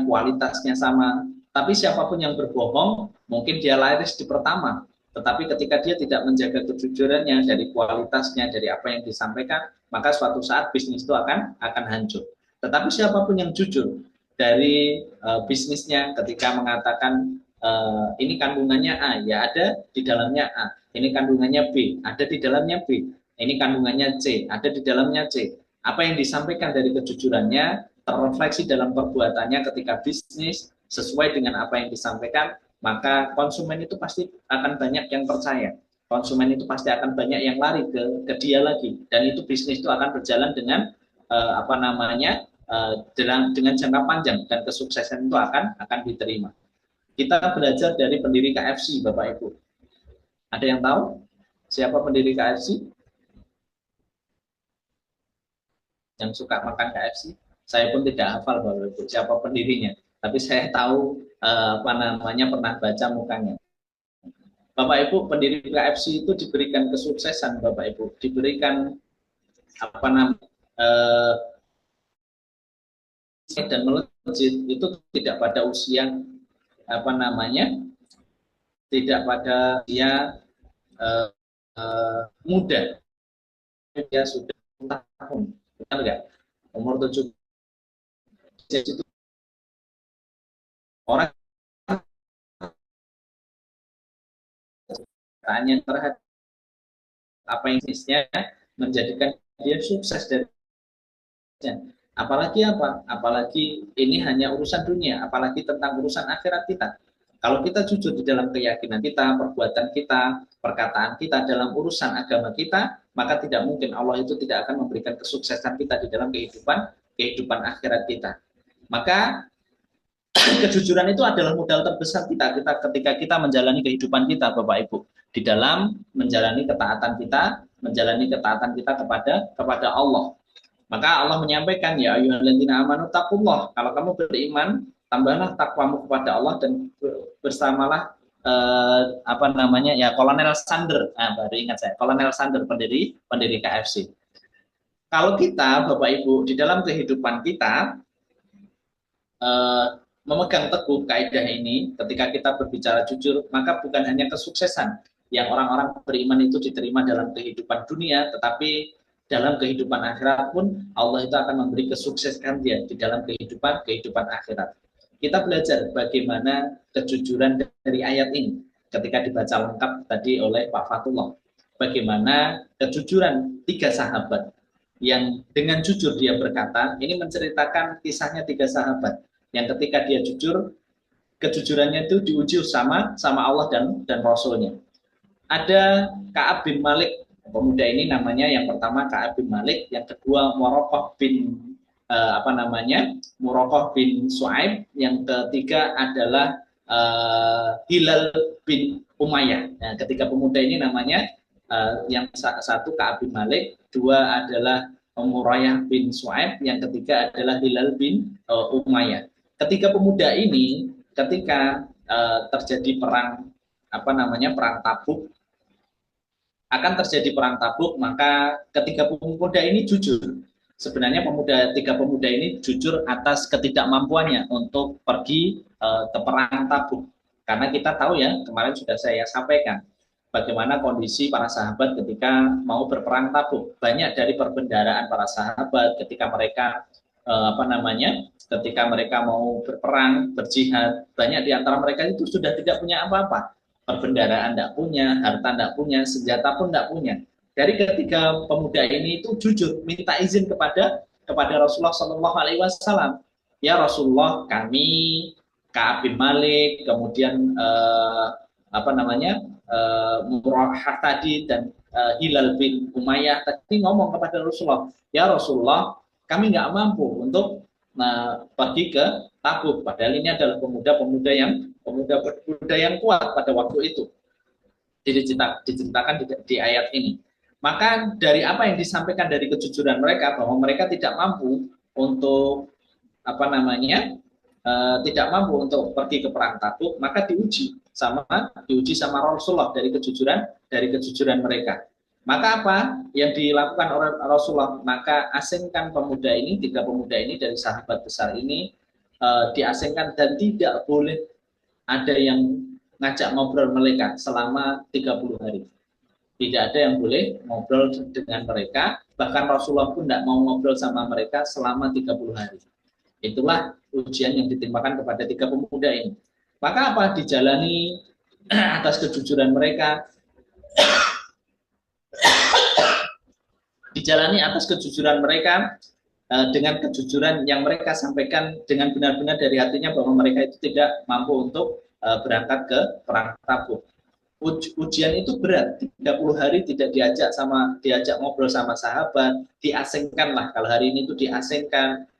kualitasnya sama. Tapi siapapun yang berbohong, mungkin dia laris di pertama, tetapi ketika dia tidak menjaga kejujurannya dari kualitasnya, dari apa yang disampaikan, maka suatu saat bisnis itu akan hancur. Tetapi siapapun yang jujur dari bisnisnya, ketika mengatakan ini kandungannya A, ya ada di dalamnya A. Ini kandungannya B, ada di dalamnya B. Ini kandungannya C, ada di dalamnya C. Apa yang disampaikan dari kejujurannya terrefleksi dalam perbuatannya ketika bisnis sesuai dengan apa yang disampaikan, maka konsumen itu pasti akan banyak yang percaya. Konsumen itu pasti akan banyak yang lari ke dia lagi, dan itu bisnis itu akan berjalan dengan dengan jangka panjang, dan kesuksesan itu akan diterima. Kita belajar dari pendiri KFC, Bapak Ibu. Ada yang tahu siapa pendiri KFC? Yang suka makan KFC? Saya pun tidak hafal, Bapak Ibu, siapa pendirinya. Tapi saya tahu pernah baca mukanya. Bapak Ibu, pendiri KFC itu diberikan kesuksesan, Bapak Ibu, diberikan dan melejit itu tidak pada usia tidak pada dia muda. Dia sudah tahun, benar nggak? Umur 7 itu orang tanya terhadap apa yang bisnisnya menjadikan dia sukses dari apalagi apalagi ini hanya urusan dunia, apalagi tentang urusan akhirat kita. Kalau kita jujur di dalam keyakinan kita, perbuatan kita, perkataan kita dalam urusan agama kita, maka tidak mungkin Allah itu tidak akan memberikan kesuksesan kita di dalam kehidupan akhirat kita. Maka kejujuran itu adalah modal terbesar kita ketika kita menjalani kehidupan kita, Bapak Ibu, di dalam menjalani ketaatan kita kepada Allah. Maka Allah menyampaikan, ya ayyuhalladzina amanu taqullah, kalau kamu beriman, tambahlah takwamu kepada Allah dan bersamalah Kolonel Sander, baru ingat saya, Kolonel Sander, pendiri KFC. Kalau kita, Bapak Ibu, di dalam kehidupan kita memegang teguh kaidah ini, ketika kita berbicara jujur, maka bukan hanya kesuksesan yang orang-orang beriman itu diterima dalam kehidupan dunia, tetapi dalam kehidupan akhirat pun Allah itu akan memberi kesuksesan dia di dalam kehidupan akhirat. Kita belajar bagaimana kejujuran dari ayat ini ketika dibaca lengkap tadi oleh Pak Fatullah. Bagaimana kejujuran 3 sahabat yang dengan jujur dia berkata, ini menceritakan kisahnya 3 sahabat yang ketika dia jujur, kejujurannya itu diuji sama Allah dan Rasulnya. Ada Ka'ab bin Malik, pemuda ini namanya yang pertama Ka'ab bin Malik, yang kedua Muraqah bin Su'aib, yang ketiga adalah Hilal bin Umayyah. Nah, ketiga pemuda ini namanya yang satu Ka'ab bin Malik, dua adalah Murayah bin Su'aib, yang ketiga adalah Hilal bin Umayyah. Ketiga pemuda ini ketika terjadi perang Tabuk, akan terjadi perang Tabuk, maka ketiga pemuda ini jujur. Sebenarnya tiga pemuda ini jujur atas ketidakmampuannya untuk pergi ke perang Tabuk. Karena kita tahu ya, kemarin sudah saya sampaikan bagaimana kondisi para sahabat ketika mau berperang Tabuk. Banyak dari perbendaharaan para sahabat ketika mereka ketika mereka mau berperang, berjihad, banyak di antara mereka itu sudah tidak punya apa-apa. Perbendaharaan tidak punya, harta tidak punya, senjata pun tidak punya. Dari ketiga pemuda ini itu jujur minta izin kepada Rasulullah SAW. Ya Rasulullah, kami Ka'ab bin Malik, kemudian Murahah tadi dan Hilal bin Umayyah tadi ngomong kepada Rasulullah, ya Rasulullah, kami nggak mampu untuk pergi ke Tabuk. Padahal ini adalah pemuda yang kuat pada waktu itu. Diceritakan di ayat ini. Maka dari apa yang disampaikan dari kejujuran mereka bahwa mereka tidak mampu untuk tidak mampu untuk pergi ke perang Tabuk, maka diuji sama Rasulullah dari kejujuran mereka. Maka apa yang dilakukan oleh Rasulullah? Maka asingkan tiga pemuda ini dari sahabat besar ini diasingkan dan tidak boleh ada yang ngajak ngobrol mereka selama 30 hari. Tidak ada yang boleh ngobrol dengan mereka, bahkan Rasulullah pun tidak mau ngobrol sama mereka selama 30 hari. Itulah ujian yang ditimpakan kepada tiga pemuda ini. Maka apa? Dijalani atas kejujuran mereka, dijalani atas kejujuran mereka, dengan kejujuran yang mereka sampaikan dengan benar-benar dari hatinya bahwa mereka itu tidak mampu untuk berangkat ke perang Tabuk. Ujian itu berat, 30 hari tidak diajak ngobrol sama sahabat, diasingkan lah, kalau hari ini itu diasingkan,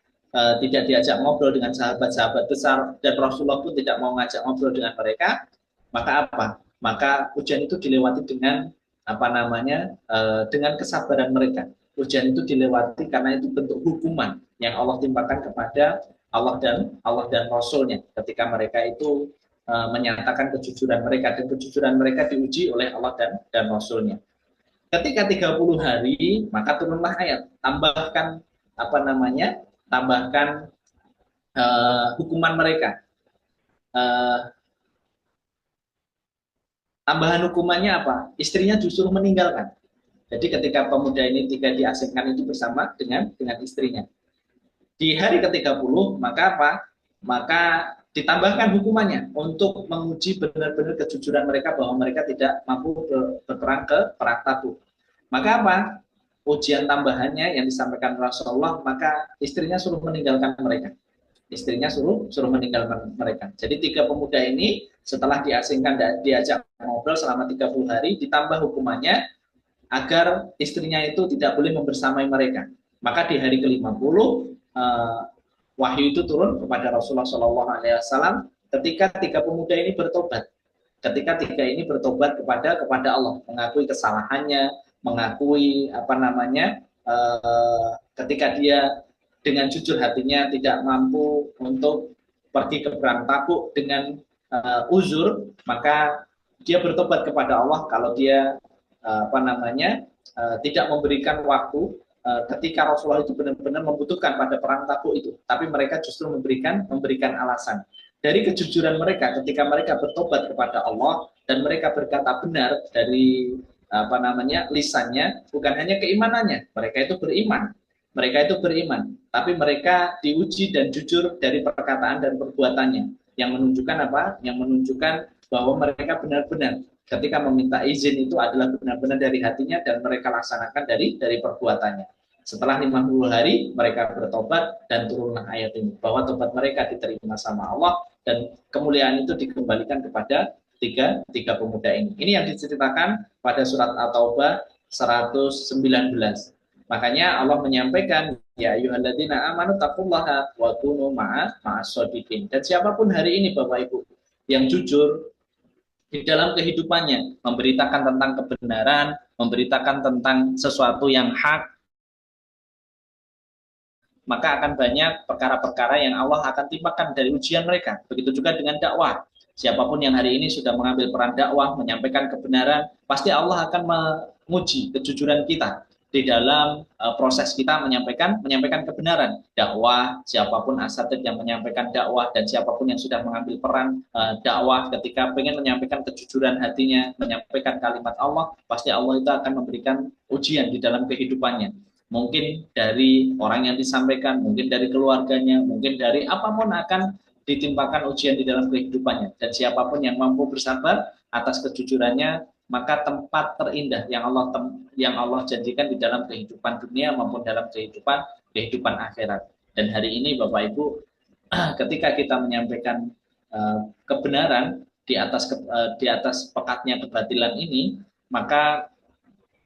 tidak diajak ngobrol dengan sahabat-sahabat besar, dan Rasulullah pun tidak mau ngajak ngobrol dengan mereka. Maka apa? Maka ujian itu dilewati dengan apa namanya, dengan kesabaran mereka. Ujian itu dilewati karena itu bentuk hukuman yang Allah timpakan kepada Allah dan Rasulnya ketika mereka itu menyatakan kejujuran mereka, dan kejujuran mereka diuji oleh Allah dan Rasulnya. Ketika 30 hari, maka turunlah ayat, tambahkan apa namanya, tambahkan hukuman mereka. Tambahan hukumannya apa? Istrinya justru meninggalkan. Jadi ketika pemuda ini tidak diasingkan itu bersama dengan istrinya. Di hari ke-30, maka apa? Maka ditambahkan hukumannya untuk menguji benar-benar kejujuran mereka bahwa mereka tidak mampu berperang ke perang Tabuk. Maka apa? Ujian tambahannya yang disampaikan Rasulullah, maka istrinya suruh meninggalkan mereka. Istrinya suruh meninggalkan mereka. Jadi 3 pemuda ini setelah diasingkan dan diajak ngobrol selama 30 hari, ditambah hukumannya agar istrinya itu tidak boleh membersamai mereka. Maka di hari ke-50 wahyu itu turun kepada Rasulullah SAW ketika 3 pemuda ini bertobat. Ketika 3 ini bertobat kepada Allah, mengakui kesalahannya, mengakui apa namanya, ketika dia dengan jujur hatinya tidak mampu untuk pergi ke perang Tabuk dengan uzur, maka dia bertobat kepada Allah kalau dia apa namanya, tidak memberikan waktu ketika Rasulullah itu benar-benar membutuhkan pada perang Tabuk itu, tapi mereka justru memberikan alasan. Dari kejujuran mereka ketika mereka bertobat kepada Allah dan mereka berkata benar dari apa namanya lisannya, bukan hanya keimanannya, mereka itu beriman, tapi mereka diuji dan jujur dari perkataan dan perbuatannya, yang menunjukkan apa? Yang menunjukkan bahwa mereka benar-benar ketika meminta izin itu adalah benar-benar dari hatinya dan mereka laksanakan dari perbuatannya. Setelah 50 hari mereka bertobat dan turunlah ayat ini bahwa tobat mereka diterima sama Allah dan kemuliaan itu dikembalikan kepada tiga pemuda ini. Ini yang diceritakan pada surat At-Taubah 119. Makanya Allah menyampaikan, ya ayyuhalladzina amanu taqullaha wa kunu ma'as shodiqin. Dan siapapun hari ini Bapak Ibu yang jujur di dalam kehidupannya, memberitakan tentang kebenaran, memberitakan tentang sesuatu yang hak, maka akan banyak perkara-perkara yang Allah akan timpakan dari ujian mereka. Begitu juga dengan dakwah. Siapapun yang hari ini sudah mengambil peran dakwah, menyampaikan kebenaran, pasti Allah akan menguji kejujuran kita di dalam proses kita menyampaikan kebenaran. Dakwah, siapapun asatid yang menyampaikan dakwah dan siapapun yang sudah mengambil peran dakwah ketika ingin menyampaikan kejujuran hatinya, menyampaikan kalimat Allah, pasti Allah itu akan memberikan ujian di dalam kehidupannya. Mungkin dari orang yang disampaikan, mungkin dari keluarganya, mungkin dari apapun akan ditimpakan ujian di dalam kehidupannya. Dan siapapun yang mampu bersabar atas kejujurannya, maka tempat terindah yang Allah janjikan di dalam kehidupan dunia maupun dalam kehidupan akhirat. Dan hari ini Bapak Ibu, ketika kita menyampaikan kebenaran di atas pekatnya kebatilan ini, maka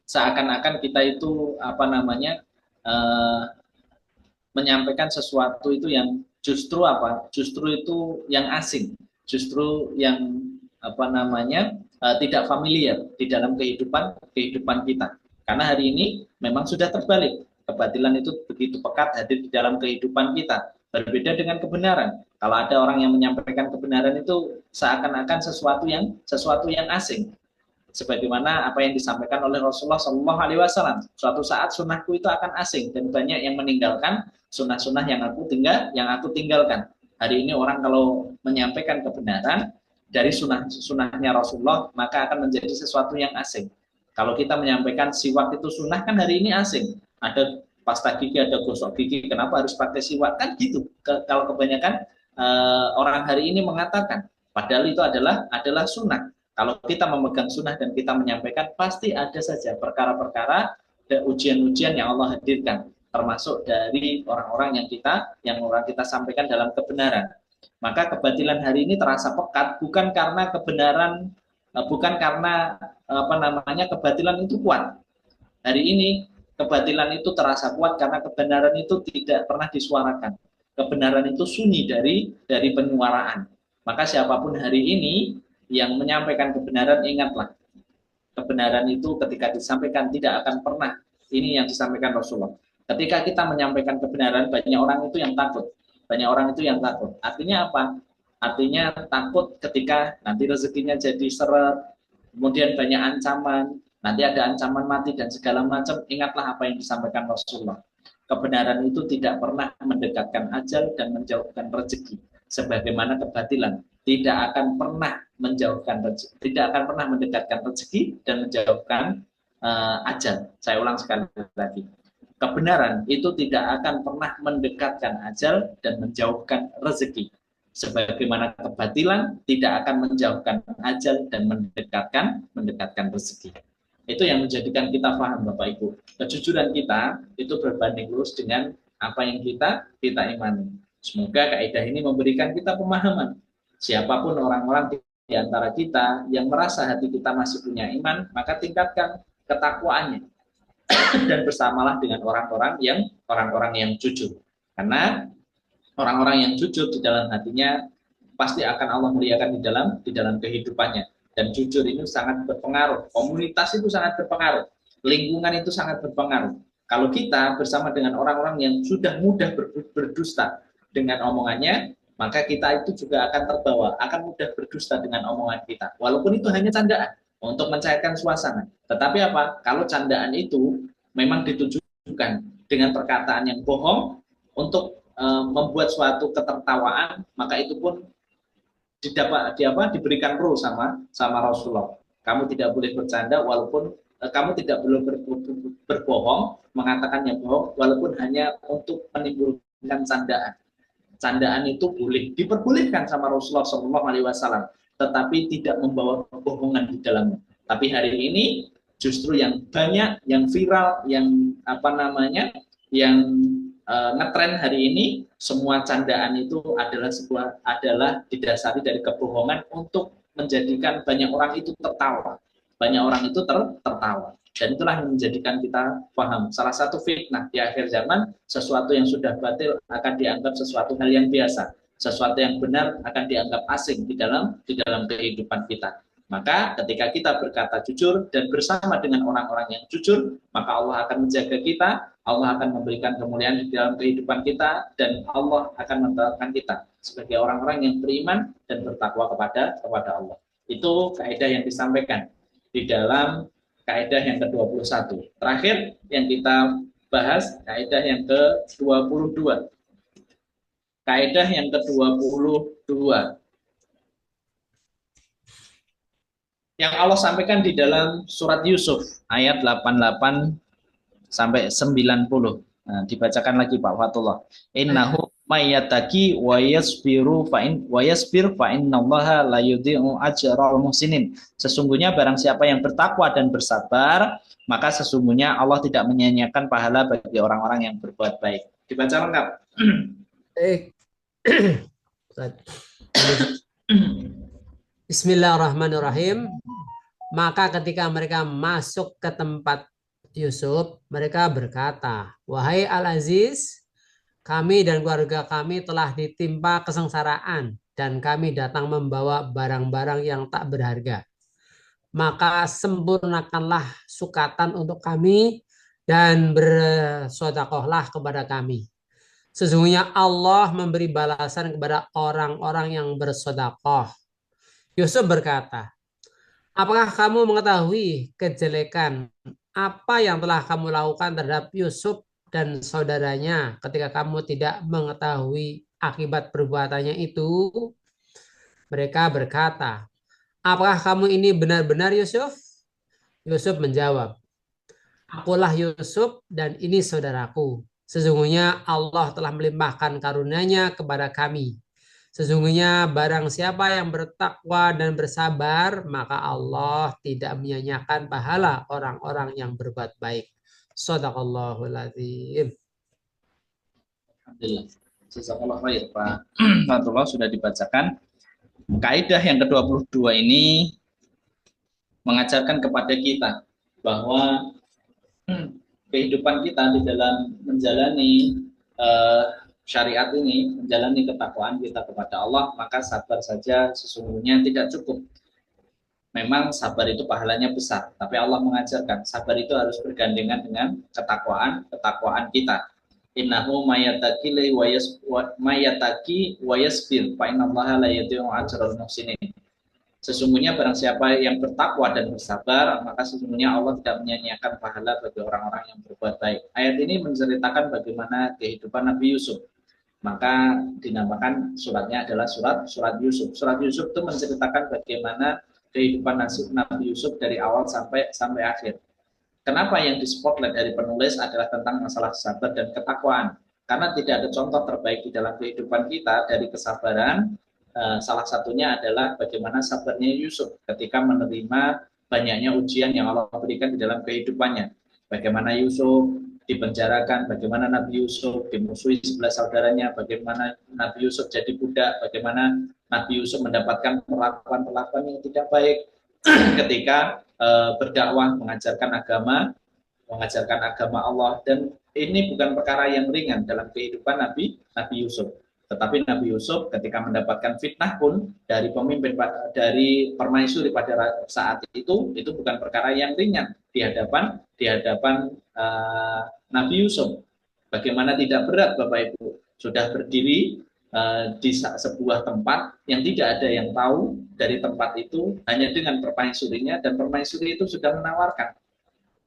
seakan-akan kita itu apa namanya, menyampaikan sesuatu itu yang justru itu yang asing, justru yang apa namanya, tidak familiar di dalam kehidupan kita. Karena hari ini memang sudah terbalik, kebatilan itu begitu pekat hadir di dalam kehidupan kita, berbeda dengan kebenaran. Kalau ada orang yang menyampaikan kebenaran itu seakan-akan sesuatu yang asing, sebagaimana apa yang disampaikan oleh Rasulullah SAW. Suatu saat sunnahku itu akan asing dan banyak yang meninggalkan sunnah-sunnah yang aku tinggalkan. Hari ini orang kalau menyampaikan kebenaran dari sunnahnya Rasulullah, maka akan menjadi sesuatu yang asing. Kalau kita menyampaikan siwak itu sunnah, kan hari ini asing. Ada pasta gigi, ada gosok gigi, kenapa harus pakai siwak? Kan gitu. Kalau kebanyakan orang hari ini mengatakan, padahal itu adalah sunnah. Kalau kita memegang sunnah dan kita menyampaikan, pasti ada saja perkara-perkara ujian-ujian yang Allah hadirkan, termasuk dari orang-orang yang orang kita sampaikan dalam kebenaran. Maka kebatilan hari ini terasa pekat bukan karena kebenaran, bukan karena kebatilan itu kuat. Hari ini kebatilan itu terasa kuat karena kebenaran itu tidak pernah disuarakan. Kebenaran itu sunyi dari penyuaraan. Maka siapapun hari ini yang menyampaikan kebenaran, ingatlah, kebenaran itu ketika disampaikan tidak akan pernah, ini yang disampaikan Rasulullah. Ketika kita menyampaikan kebenaran, banyak orang itu yang takut. Banyak orang itu yang takut. Artinya apa? Artinya takut ketika nanti rezekinya jadi seret, kemudian banyak ancaman, nanti ada ancaman mati dan segala macam. Ingatlah apa yang disampaikan Rasulullah. Kebenaran itu tidak pernah mendekatkan ajal dan menjauhkan rezeki. Sebagaimana kebatilan tidak akan pernah menjauhkan rezeki, tidak akan pernah mendekatkan rezeki dan menjauhkan ajal. Saya ulang sekali lagi. Kebenaran itu tidak akan pernah mendekatkan ajal dan menjauhkan rezeki. Sebagaimana kebatilan tidak akan menjauhkan ajal dan mendekatkan rezeki. Itu yang menjadikan kita paham, Bapak Ibu. Kejujuran kita itu berbanding lurus dengan apa yang kita imani. Semoga kaidah ini memberikan kita pemahaman. Siapapun orang-orang di antara kita yang merasa hati kita masih punya iman, maka tingkatkan ketakwaannya dan bersamalah dengan orang-orang yang jujur. Karena orang-orang yang jujur di dalam hatinya pasti akan Allah muliakan di dalam kehidupannya. Dan jujur ini sangat berpengaruh. Komunitas itu sangat berpengaruh. Lingkungan itu sangat berpengaruh. Kalau kita bersama dengan orang-orang yang sudah mudah berdusta dengan omongannya, maka kita itu juga akan terbawa, akan mudah berdusta dengan omongan kita. Walaupun itu hanya candaan untuk mencairkan suasana. Tetapi apa? Kalau candaan itu memang ditujukan dengan perkataan yang bohong untuk membuat suatu ketertawaan, maka itu pun diberikan rule sama Rasulullah. Kamu tidak boleh bercanda walaupun kamu tidak boleh berbohong, mengatakan yang bohong walaupun hanya untuk menimbulkan candaan. Candaan itu boleh diperbolehkan sama Rasulullah SAW, tetapi tidak membawa kebohongan di dalamnya. Tapi hari ini justru yang banyak, yang viral, yang yang ngetren hari ini, semua candaan itu adalah didasari dari kebohongan untuk menjadikan banyak orang itu tertawa. Banyak orang itu tertawa. Dan itulah yang menjadikan kita paham. Salah satu fitnah di akhir zaman, sesuatu yang sudah batil akan dianggap sesuatu hal yang biasa. Sesuatu yang benar akan dianggap asing di dalam kehidupan kita. Maka ketika kita berkata jujur dan bersama dengan orang-orang yang jujur, maka Allah akan menjaga kita, Allah akan memberikan kemuliaan di dalam kehidupan kita, dan Allah akan menetapkan kita sebagai orang-orang yang beriman dan bertakwa kepada Allah. Itu kaidah yang disampaikan di dalam kaidah yang ke-21. Terakhir yang kita bahas kaidah yang ke-22. Kaidah yang ke-22 yang Allah sampaikan di dalam surat Yusuf ayat 88 sampai 90. Nah, dibacakan lagi Pak Fatullah. Innahu mayyataki wa yasbiru fa innallaha la yudhi'u ajral muhsinin. Sesungguhnya barang siapa yang bertakwa dan bersabar, maka sesungguhnya Allah tidak menyia-nyiakan pahala bagi orang-orang yang berbuat baik. Dibaca lengkap. Bismillahirrahmanirrahim. Maka ketika mereka masuk ke tempat Yusuf, mereka berkata, "Wahai Al-Aziz, kami dan keluarga kami telah ditimpa kesengsaraan dan kami datang membawa barang-barang yang tak berharga. Maka sempurnakanlah sukatan untuk kami dan bersedekahlah kepada kami. Sesungguhnya Allah memberi balasan kepada orang-orang yang bersedekah." Yusuf berkata, "Apakah kamu mengetahui kejelekan apa yang telah kamu lakukan terhadap Yusuf dan saudaranya ketika kamu tidak mengetahui akibat perbuatannya itu?" Mereka berkata, "Apakah kamu ini benar-benar Yusuf?" Yusuf menjawab, "Akulah Yusuf dan ini saudaraku. Sesungguhnya Allah telah melimpahkan karunia-Nya kepada kami. Sesungguhnya barang siapa yang bertakwa dan bersabar, maka Allah tidak menyia-nyiakan pahala orang-orang yang berbuat baik." Shadaqallahul adzim. Alhamdulillah. Jazakallah khair Pak Fatullah, sudah dibacakan. Kaidah yang ke-22 ini mengajarkan kepada kita bahwa kehidupan kita di dalam menjalani syariat ini, menjalani ketakwaan kita kepada Allah, maka sabar saja sesungguhnya tidak cukup. Memang sabar itu pahalanya besar, tapi Allah mengajarkan sabar itu harus bergandengan dengan ketakwaan kita. Innahu mayataki wa yasbir fa innallaha la yudhi'u ajral muhsinin. Sesungguhnya barang siapa yang bertakwa dan bersabar, maka sesungguhnya Allah tidak menyia-nyiakan pahala bagi orang-orang yang berbuat baik. Ayat ini menceritakan bagaimana kehidupan Nabi Yusuf. Maka dinamakan suratnya adalah surat Yusuf. Surat Yusuf itu menceritakan bagaimana kehidupan Nabi Yusuf dari awal sampai akhir. Kenapa yang di spotlight dari penulis adalah tentang masalah sabar dan ketakwaan? Karena tidak ada contoh terbaik di dalam kehidupan kita dari kesabaran. Salah satunya adalah bagaimana sabarnya Yusuf ketika menerima banyaknya ujian yang Allah berikan di dalam kehidupannya. Bagaimana Yusuf dipenjarakan, bagaimana Nabi Yusuf dimusuhi sebelah saudaranya, bagaimana Nabi Yusuf jadi budak, bagaimana Nabi Yusuf mendapatkan perlakuan-perlakuan yang tidak baik ketika berdakwah, mengajarkan agama Allah. Dan ini bukan perkara yang ringan dalam kehidupan Nabi Yusuf. Tetapi Nabi Yusuf ketika mendapatkan fitnah pun dari pemimpin, dari permaisuri pada saat itu bukan perkara yang ringan di hadapan Nabi Yusuf. Bagaimana tidak berat Bapak Ibu, sudah berdiri di sebuah tempat yang tidak ada yang tahu dari tempat itu, hanya dengan permaisurinya, dan permaisuri itu sudah menawarkan,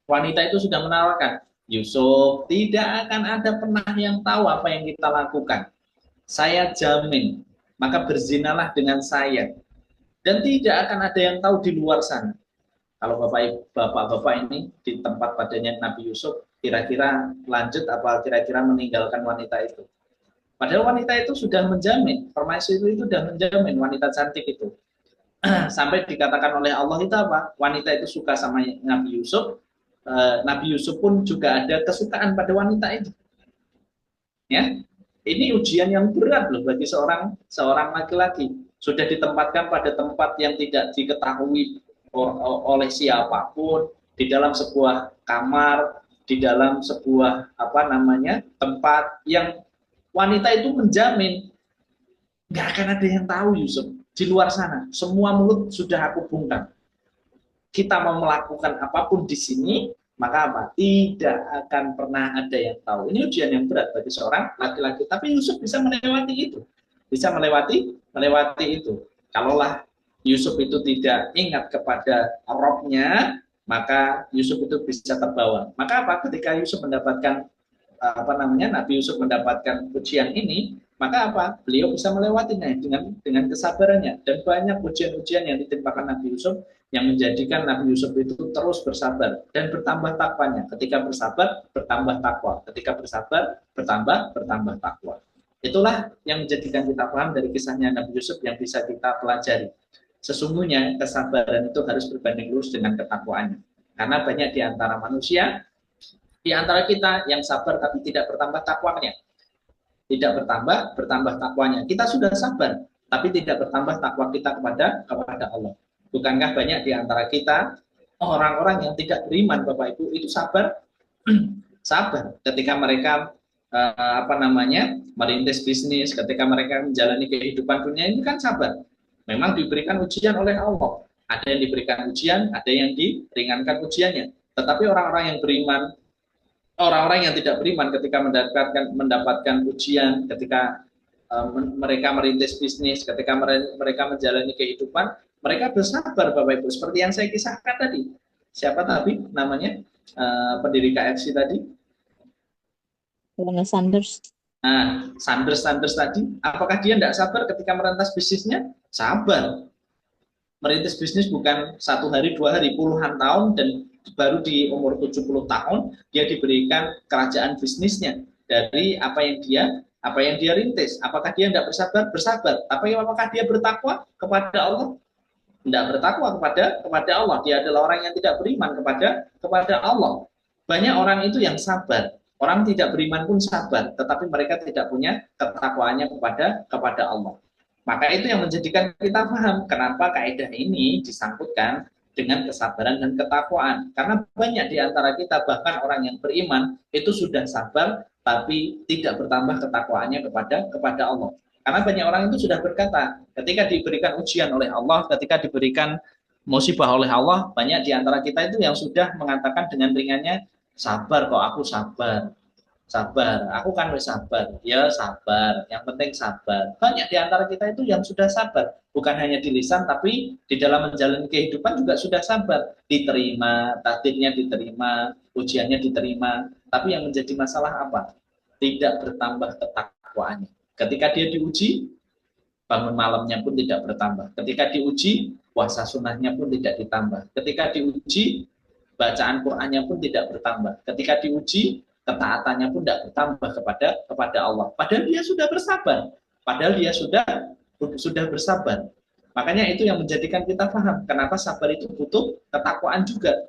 wanita itu sudah menawarkan, Yusuf, tidak akan ada pernah yang tahu apa yang kita lakukan. Saya jamin, maka berzinalah dengan saya, dan tidak akan ada yang tahu di luar sana. Kalau bapak-bapak ini di tempat padanya Nabi Yusuf, kira-kira lanjut apa kira-kira meninggalkan wanita itu? Padahal wanita itu sudah menjamin, permaisuri itu sudah menjamin wanita cantik itu. Sampai dikatakan oleh Allah itu apa? Wanita itu suka sama Nabi Yusuf, Nabi Yusuf pun juga ada kesukaan pada wanita itu. Ya, ini ujian yang berat loh bagi seorang laki-laki. Sudah ditempatkan pada tempat yang tidak diketahui oleh siapapun, di dalam sebuah kamar, di dalam sebuah tempat yang wanita itu menjamin nggak akan ada yang tahu Yusuf di luar sana. Semua mulut sudah aku bungkam. Kita mau melakukan apapun di sini, maka apa? Tidak akan pernah ada yang tahu. Ini ujian yang berat bagi seorang laki-laki. Tapi Yusuf bisa melewati itu. Bisa melewati itu. Kalaulah Yusuf itu tidak ingat kepada Robnya, maka Yusuf itu bisa terbawa. Maka apa? Ketika Yusuf mendapatkan Nabi Yusuf mendapatkan ujian ini, maka apa? Beliau bisa melewatinya dengan kesabarannya. Dan banyak ujian-ujian yang ditimpakan Nabi Yusuf yang menjadikan Nabi Yusuf itu terus bersabar dan bertambah takwanya. Ketika bersabar, bertambah takwa. Ketika bersabar, bertambah takwa. Itulah yang menjadikan kita paham dari kisahnya Nabi Yusuf yang bisa kita pelajari. Sesungguhnya kesabaran itu harus berbanding lurus dengan ketakwaannya. Karena banyak di antara manusia, di antara kita yang sabar tapi tidak bertambah takwanya. Tidak bertambah takwanya. Kita sudah sabar, tapi tidak bertambah takwa kita kepada Allah. Bukankah banyak di antara kita orang-orang yang tidak beriman, Bapak Ibu, itu sabar ketika mereka merintis bisnis, ketika mereka menjalani kehidupan dunia ini kan sabar. Memang diberikan ujian oleh Allah. Ada yang diberikan ujian, ada yang diringankan ujiannya. Tetapi orang-orang yang beriman, orang-orang yang tidak beriman ketika mendapatkan ujian, ketika mereka merintis bisnis, ketika mereka menjalani kehidupan, mereka bersabar Bapak Ibu. Seperti yang saya kisahkan tadi. Siapa tadi namanya? Pendiri KFC tadi? Sanders. Nah, Sanders tadi, apakah dia tidak sabar ketika merentas bisnisnya? Sabar. Merintis bisnis bukan 1 hari, 2 hari, puluhan tahun, dan baru di umur 70 tahun dia diberikan kerajaan bisnisnya dari apa yang dia rintis. Apakah dia tidak bersabar? Tapi apakah dia bertakwa kepada Allah? Tidak bertakwa kepada Allah. Dia adalah orang yang tidak beriman kepada Allah. Banyak orang itu yang sabar. Orang tidak beriman pun sabar, tetapi mereka tidak punya ketakwaannya kepada Allah. Maka itu yang menjadikan kita paham kenapa kaidah ini disangkutkan dengan kesabaran dan ketakwaan. Karena banyak di antara kita, bahkan orang yang beriman, itu sudah sabar, tapi tidak bertambah ketakwaannya kepada Allah. Karena banyak orang itu sudah berkata, ketika diberikan ujian oleh Allah, ketika diberikan musibah oleh Allah, banyak di antara kita itu yang sudah mengatakan dengan ringannya, sabar kok, aku sabar. Sabar, aku kan wis sabar. Ya sabar, yang penting sabar. Banyak di antara kita itu yang sudah sabar. Bukan hanya di lisan, tapi di dalam menjalani kehidupan juga sudah sabar. Diterima, takdirnya diterima, ujiannya diterima. Tapi yang menjadi masalah apa? Tidak bertambah ketakwaannya. Ketika dia diuji, bangun malamnya pun tidak bertambah. Ketika diuji, puasa sunnahnya pun tidak ditambah. Ketika diuji, bacaan Qur'annya pun tidak bertambah. Ketika diuji, ketaatannya pun tidak bertambah kepada Allah. Padahal dia sudah bersabar. Padahal dia sudah bersabar. Makanya itu yang menjadikan kita paham kenapa sabar itu butuh ketakwaan juga.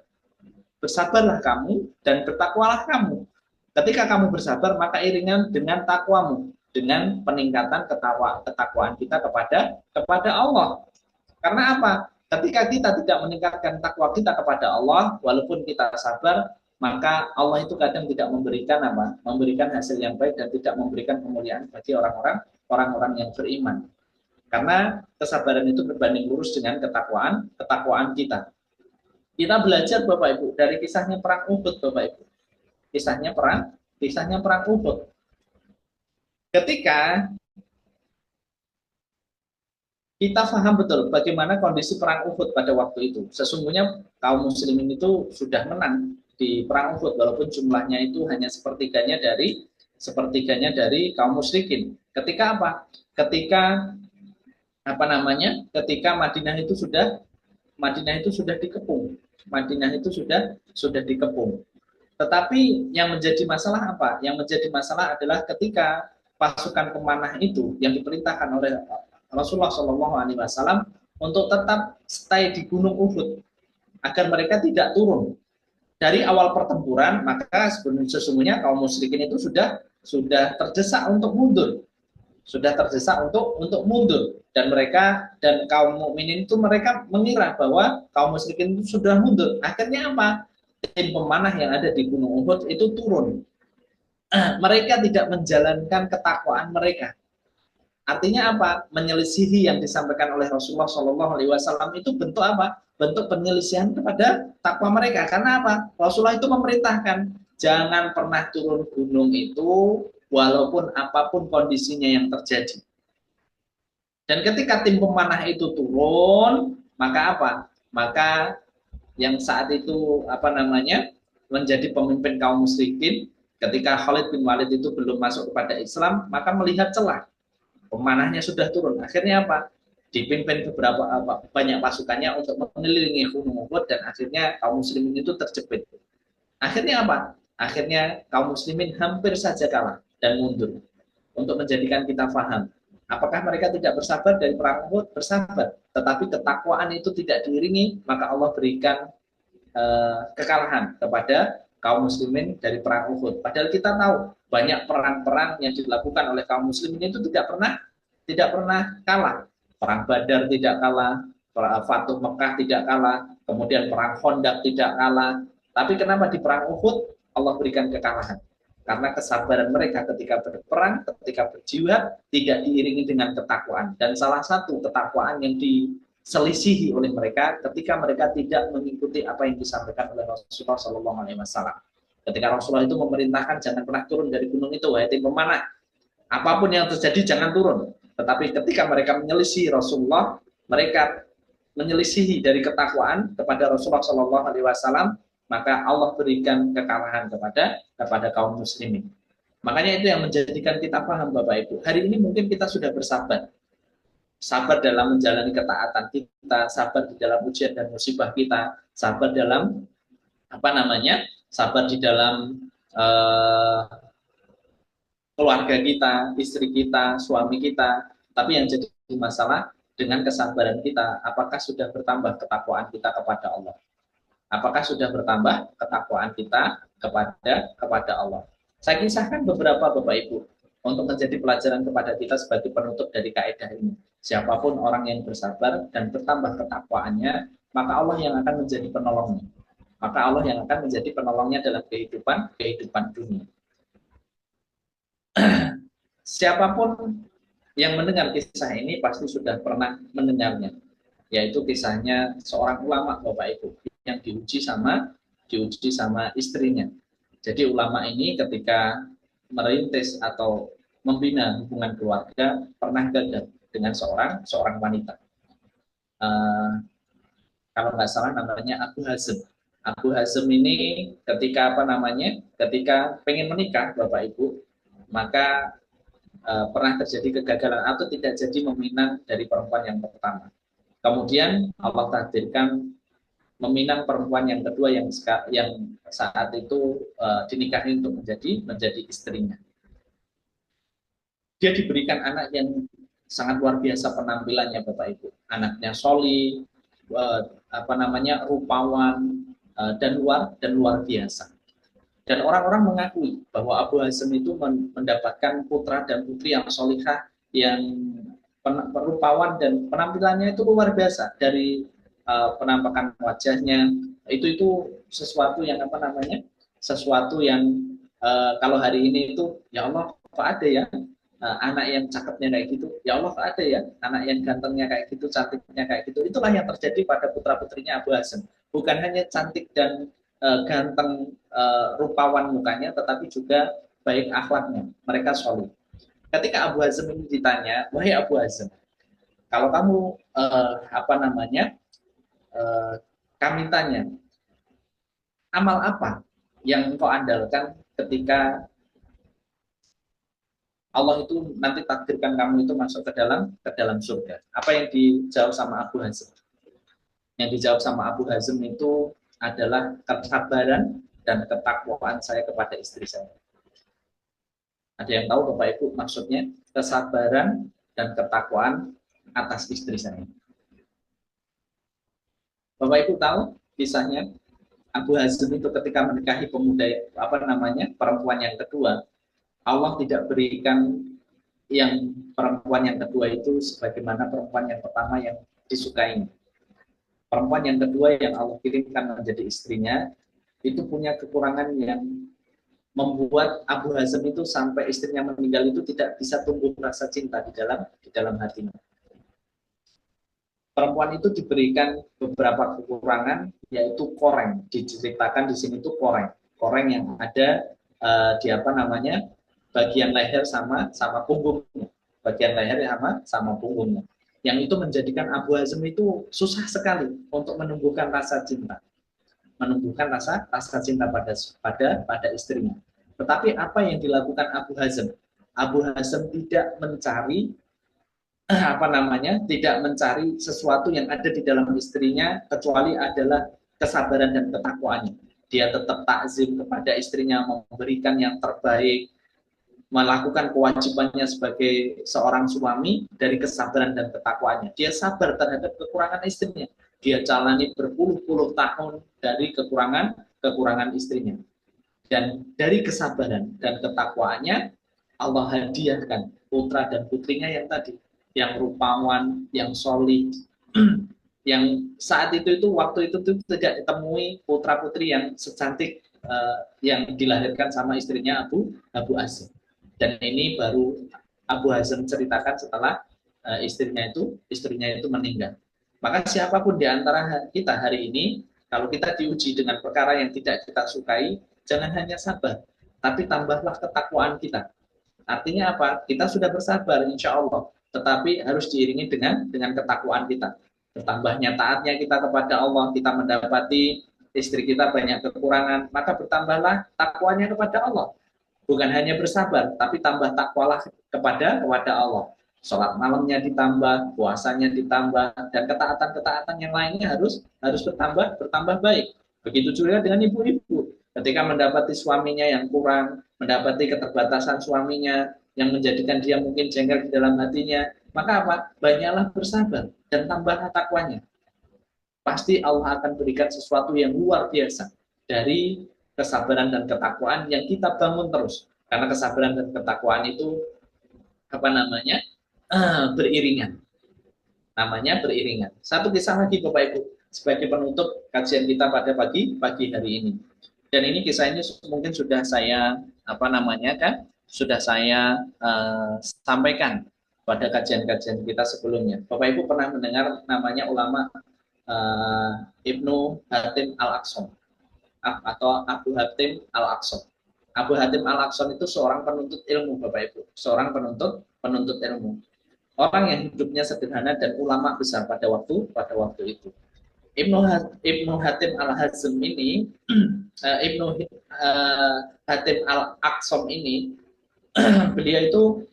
Bersabarlah kamu dan bertakwalah kamu. Ketika kamu bersabar, maka iringan dengan takwamu, dengan peningkatan ketakwaan kita kepada Allah. Karena apa? Ketika kita tidak meningkatkan takwa kita kepada Allah, walaupun kita sabar, maka Allah itu kadang tidak memberikan apa? Memberikan hasil yang baik dan tidak memberikan kemuliaan bagi orang-orang yang beriman. Karena kesabaran itu berbanding lurus dengan ketakwaan kita. Kita belajar Bapak Ibu dari kisahnya perang Uhud Bapak Ibu. Kisahnya perang Uhud. Ketika kita paham betul bagaimana kondisi perang Uhud pada waktu itu. Sesungguhnya kaum muslimin itu sudah menang di perang Uhud walaupun jumlahnya itu hanya sepertiganya dari kaum musyrikin. Ketika apa? Ketika Madinah itu sudah dikepung. Madinah itu sudah dikepung. Tetapi yang menjadi masalah apa? Yang menjadi masalah adalah ketika pasukan pemanah itu yang diperintahkan oleh Rasulullah Shallallahu Alaihi Wasallam untuk tetap stay di Gunung Uhud agar mereka tidak turun dari awal pertempuran, maka sesungguhnya kaum musyrikin itu sudah terdesak untuk mundur, dan kaum mukminin itu mereka mengira bahwa kaum musyrikin itu sudah mundur. Akhirnya apa? Tim pemanah yang ada di Gunung Uhud itu turun. Mereka tidak menjalankan ketakwaan mereka. Artinya apa? Menyelisihi yang disampaikan oleh Rasulullah Shallallahu Alaihi Wasallam itu bentuk apa? Bentuk penyelisihan kepada takwa mereka. Karena apa? Rasulullah itu memerintahkan jangan pernah turun gunung itu walaupun apapun kondisinya yang terjadi. Dan ketika tim pemanah itu turun, maka apa? Maka yang saat itu menjadi pemimpin kaum musyrikin ketika Khalid bin Walid itu belum masuk kepada Islam, maka melihat celah pemanahnya sudah turun. Akhirnya apa? Dipimpin banyak pasukannya untuk mengelilingi Gunung Uhud dan akhirnya kaum muslimin itu terjepit. Akhirnya apa? Akhirnya kaum muslimin hampir saja kalah dan mundur. Untuk menjadikan kita paham, apakah mereka tidak bersabar dari perang Uhud? Bersabar, tetapi ketakwaan itu tidak diiringi, maka Allah berikan kekalahan kepada kaum muslimin dari perang Uhud. Padahal kita tahu banyak perang-perang yang dilakukan oleh kaum muslimin itu tidak pernah kalah. Perang Badar tidak kalah, Fatuh Mekah tidak kalah, kemudian perang Khandaq tidak kalah. Tapi kenapa di perang Uhud Allah berikan kekalahan? Karena kesabaran mereka ketika berperang, ketika berjihad tidak diiringi dengan ketakwaan. Dan salah satu ketakwaan yang diselisihi oleh mereka ketika mereka tidak mengikuti apa yang disampaikan oleh Rasulullah Shallallahu Alaihi Wasallam. Ketika Rasulullah itu memerintahkan jangan pernah turun dari gunung itu, wahai tim pemanah, apapun yang terjadi jangan turun. Tetapi ketika mereka menyelisihi Rasulullah, mereka menyelisihi dari ketakwaan kepada Rasulullah Shallallahu Alaihi Wasallam, maka Allah berikan kekalahan kepada kaum muslimin. Makanya itu yang menjadikan kita paham Bapak Ibu. Hari ini mungkin kita sudah bersabar. Sabar dalam menjalani ketaatan kita, sabar di dalam ujian dan musibah kita, sabar dalam sabar di dalam keluarga kita, istri kita, suami kita. Tapi yang jadi masalah dengan kesabaran kita, apakah sudah bertambah ketakwaan kita kepada Allah? Apakah sudah bertambah ketakwaan kita kepada Allah? Saya kisahkan beberapa Bapak Ibu untuk menjadi pelajaran kepada kita sebagai penutup dari kaidah ini. Siapapun orang yang bersabar dan bertambah ketakwaannya, maka Allah yang akan menjadi penolongnya. Maka Allah yang akan menjadi penolongnya dalam kehidupan dunia. Siapapun yang mendengar kisah ini pasti sudah pernah mendengarnya, yaitu kisahnya seorang ulama Bapak Ibu yang diuji sama istrinya. Jadi ulama ini ketika merintis atau membina hubungan keluarga pernah gagal dengan seorang wanita. Kalau nggak salah namanya Abu Hazm. Abu Hazm ini ketika ketika pengen menikah Bapak Ibu, maka pernah terjadi kegagalan atau tidak jadi meminang dari perempuan yang pertama. Kemudian Allah takdirkan meminang perempuan yang kedua yang saat itu dinikahi untuk menjadi istrinya. Dia diberikan anak yang sangat luar biasa penampilannya Bapak Ibu. Anaknya soli, rupawan, dan luar biasa. Dan orang-orang mengakui bahwa Abu Hazm itu mendapatkan putra dan putri yang solihah, yang rupawan dan penampilannya itu luar biasa. Dari penampakan wajahnya itu sesuatu yang sesuatu yang kalau hari ini itu ya Allah kok ada ya anak yang cakepnya kayak gitu, ya Allah kok ada ya anak yang gantengnya kayak gitu, cantiknya kayak gitu. Itulah yang terjadi pada putra putrinya Abu Hazm. Bukan hanya cantik dan ganteng, rupawan mukanya, tetapi juga baik akhlaknya, mereka solid. Ketika Abu Hazm ini ditanya, wahai Abu Hazm, kalau kamu kami tanya, amal apa yang engkau andalkan ketika Allah itu nanti takdirkan kamu itu masuk ke dalam surga? Apa yang dijawab sama Abu Hazm? Yang dijawab sama Abu Hazm itu adalah kesabaran dan ketakwaan saya kepada istri saya. Ada yang tahu Bapak Ibu maksudnya kesabaran dan ketakwaan atas istri saya? Bapak Ibu tahu kisahnya Abu Hazm itu ketika menikahi perempuan yang kedua, Allah tidak berikan yang perempuan yang kedua itu sebagaimana perempuan yang pertama yang disukai. Perempuan yang kedua yang Allah kirimkan menjadi istrinya itu punya kekurangan yang membuat Abu Hazm itu sampai istrinya meninggal itu tidak bisa tumbuh rasa cinta di dalam hatinya. Perempuan itu diberikan beberapa kekurangan, yaitu koreng. Diceritakan di sini itu koreng yang ada di bagian leher sama punggungnya, bagian leher sama punggungnya. Yang itu menjadikan Abu Hazm itu susah sekali untuk menumbuhkan rasa cinta, pada istrinya. Tetapi apa yang dilakukan Abu Hazm? Abu Hazm tidak mencari tidak mencari sesuatu yang ada di dalam istrinya kecuali adalah kesabaran dan ketakwaannya. Dia tetap takzim kepada istrinya, memberikan yang terbaik, melakukan kewajibannya sebagai seorang suami dari kesabaran dan ketakwaannya. Dia sabar terhadap kekurangan istrinya. Dia jalani berpuluh-puluh tahun dari kekurangan istrinya. Dan dari kesabaran dan ketakwaannya, Allah hadiahkan putra dan putrinya yang tadi, yang rupawan, yang solid, yang saat itu waktu itu tidak ditemui putra putri yang secantik yang dilahirkan sama istrinya Abu Hazm. Dan ini baru Abu Hazm ceritakan setelah istrinya itu meninggal. Maka siapapun di antara kita hari ini, kalau kita diuji dengan perkara yang tidak kita sukai, jangan hanya sabar, tapi tambahlah ketakwaan kita. Artinya apa? Kita sudah bersabar insya Allah, tetapi harus diiringi dengan ketakwaan kita. Bertambahnya taatnya kita kepada Allah, kita mendapati istri kita banyak kekurangan, maka bertambahlah takwanya kepada Allah. Bukan hanya bersabar, tapi tambah takwalah kepada Allah. Sholat malamnya ditambah, puasanya ditambah, dan ketaatan-ketaatan yang lainnya harus bertambah baik. Begitu juga dengan ibu-ibu. Ketika mendapati suaminya yang kurang, mendapati keterbatasan suaminya yang menjadikan dia mungkin jengkel di dalam hatinya, maka apa? Banyaklah bersabar dan tambahlah takwanya. pasti Allah akan berikan sesuatu yang luar biasa dari kesabaran dan ketakwaan yang kita bangun terus. Karena kesabaran dan ketakwaan itu apa namanya? Beriringan. Namanya beriringan. Satu kisah lagi Bapak Ibu sebagai penutup kajian kita pada pagi hari ini. Dan ini kisah ini mungkin sudah saya sudah saya sampaikan pada kajian-kajian kita sebelumnya. Bapak Ibu pernah mendengar namanya ulama Ibnu Hatim Al-Aqsam atau Abu Hatim Al-Aqsam. Abu Hatim Al-Aqsam itu seorang penuntut ilmu Bapak Ibu, seorang penuntut ilmu. Orang yang hidupnya sederhana dan ulama besar pada waktu itu. Ibnu Hatim Al-Hazm ini Ibnu Hatim Al-Aqsam ini beliau itu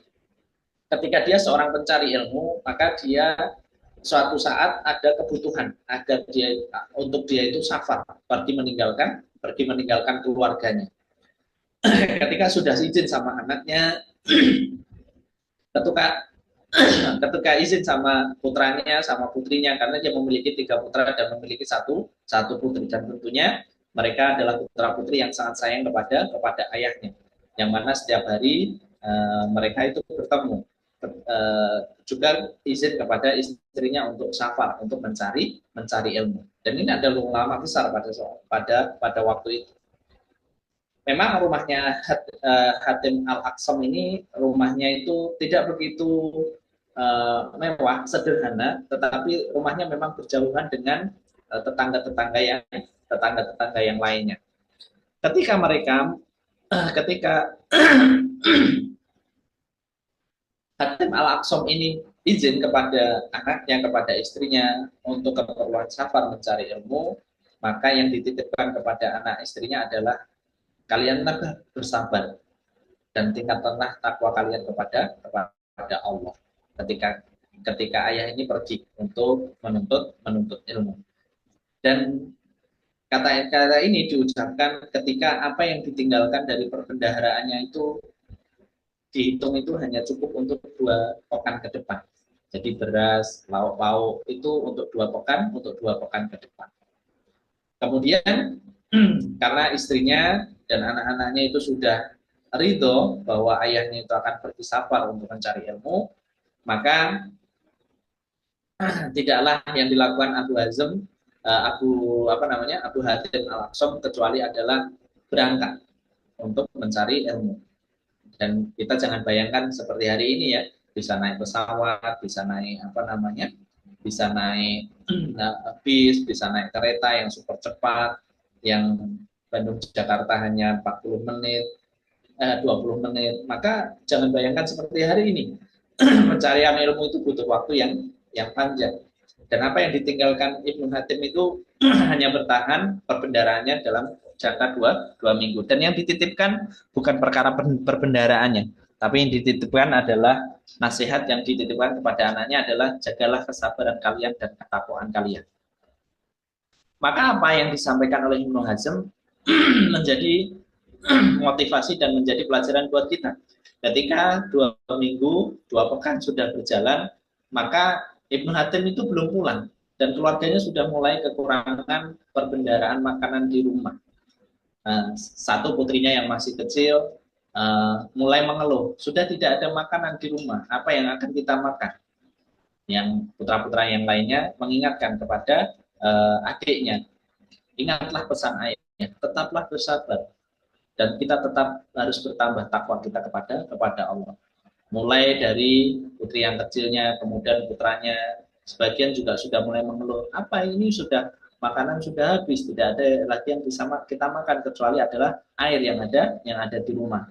ketika dia seorang pencari ilmu, maka dia suatu saat ada kebutuhan agar dia itu safar, pergi meninggalkan keluarganya. Ketika sudah izin sama anaknya, ketika izin sama putranya, sama putrinya, karena dia memiliki 3 putra dan memiliki satu putri, dan tentunya mereka adalah putra putri yang sangat sayang kepada ayahnya, yang mana setiap hari mereka itu bertemu. Juga izin kepada istrinya untuk safar, untuk mencari ilmu. Dan ini adalah ulama besar pada waktu itu. Memang rumahnya Hatim Al-Aqsam ini rumahnya itu tidak begitu mewah, sederhana, tetapi rumahnya memang berjauhan dengan tetangga-tetangga yang lainnya. Ketika Hatim Al-Aqsam ini izin kepada anaknya, kepada istrinya untuk keperluan safar mencari ilmu, maka yang dititipkan kepada anak istrinya adalah kalian bersabar dan tingkatkanlah takwa kalian kepada Allah. Ketika ayah ini pergi untuk menuntut ilmu. Dan kata-kata ini diucapkan ketika apa yang ditinggalkan dari perbendaharaannya itu dihitung itu hanya cukup untuk 2 pekan ke depan. Jadi beras, lauk-lauk itu untuk 2 pekan ke depan. Kemudian karena istrinya dan anak-anaknya itu sudah ridho bahwa ayahnya itu akan pergi safar untuk mencari ilmu, maka tidaklah yang dilakukan Abu Hatim Al-Aqsam kecuali adalah berangkat untuk mencari ilmu. Dan kita jangan bayangkan seperti hari ini ya, bisa naik pesawat, bisa naik bisa naik bis, bisa naik kereta yang super cepat, yang Bandung Jakarta hanya 40 menit, 20 menit. Maka jangan bayangkan seperti hari ini. Pencarian ilmu itu butuh waktu yang panjang. Dan apa yang ditinggalkan Ibnu Hatim itu hanya bertahan perbendaharaannya dalam jangka 2 minggu. Dan yang dititipkan bukan perkara perbendaharaannya, tapi yang dititipkan adalah nasihat yang dititipkan kepada anaknya adalah jagalah kesabaran kalian dan ketakwaan kalian. Maka apa yang disampaikan oleh Ibnu Hazm menjadi motivasi dan menjadi pelajaran buat kita. Ketika 2 minggu, 2 pekan sudah berjalan, maka Ibnu Hatim itu belum pulang dan keluarganya sudah mulai kekurangan perbendaharaan makanan di rumah. Satu putrinya yang masih kecil mulai mengeluh, sudah tidak ada makanan di rumah, apa yang akan kita makan? Yang putra-putra yang lainnya mengingatkan kepada adiknya, ingatlah pesan ayahnya, tetaplah bersabar, dan kita tetap harus bertambah takwa kita kepada Allah. Mulai dari putri yang kecilnya, kemudian putranya, sebagian juga sudah mulai mengeluh, apa ini makanan sudah habis, tidak ada lagi yang bisa kita makan kecuali adalah air yang ada di rumah.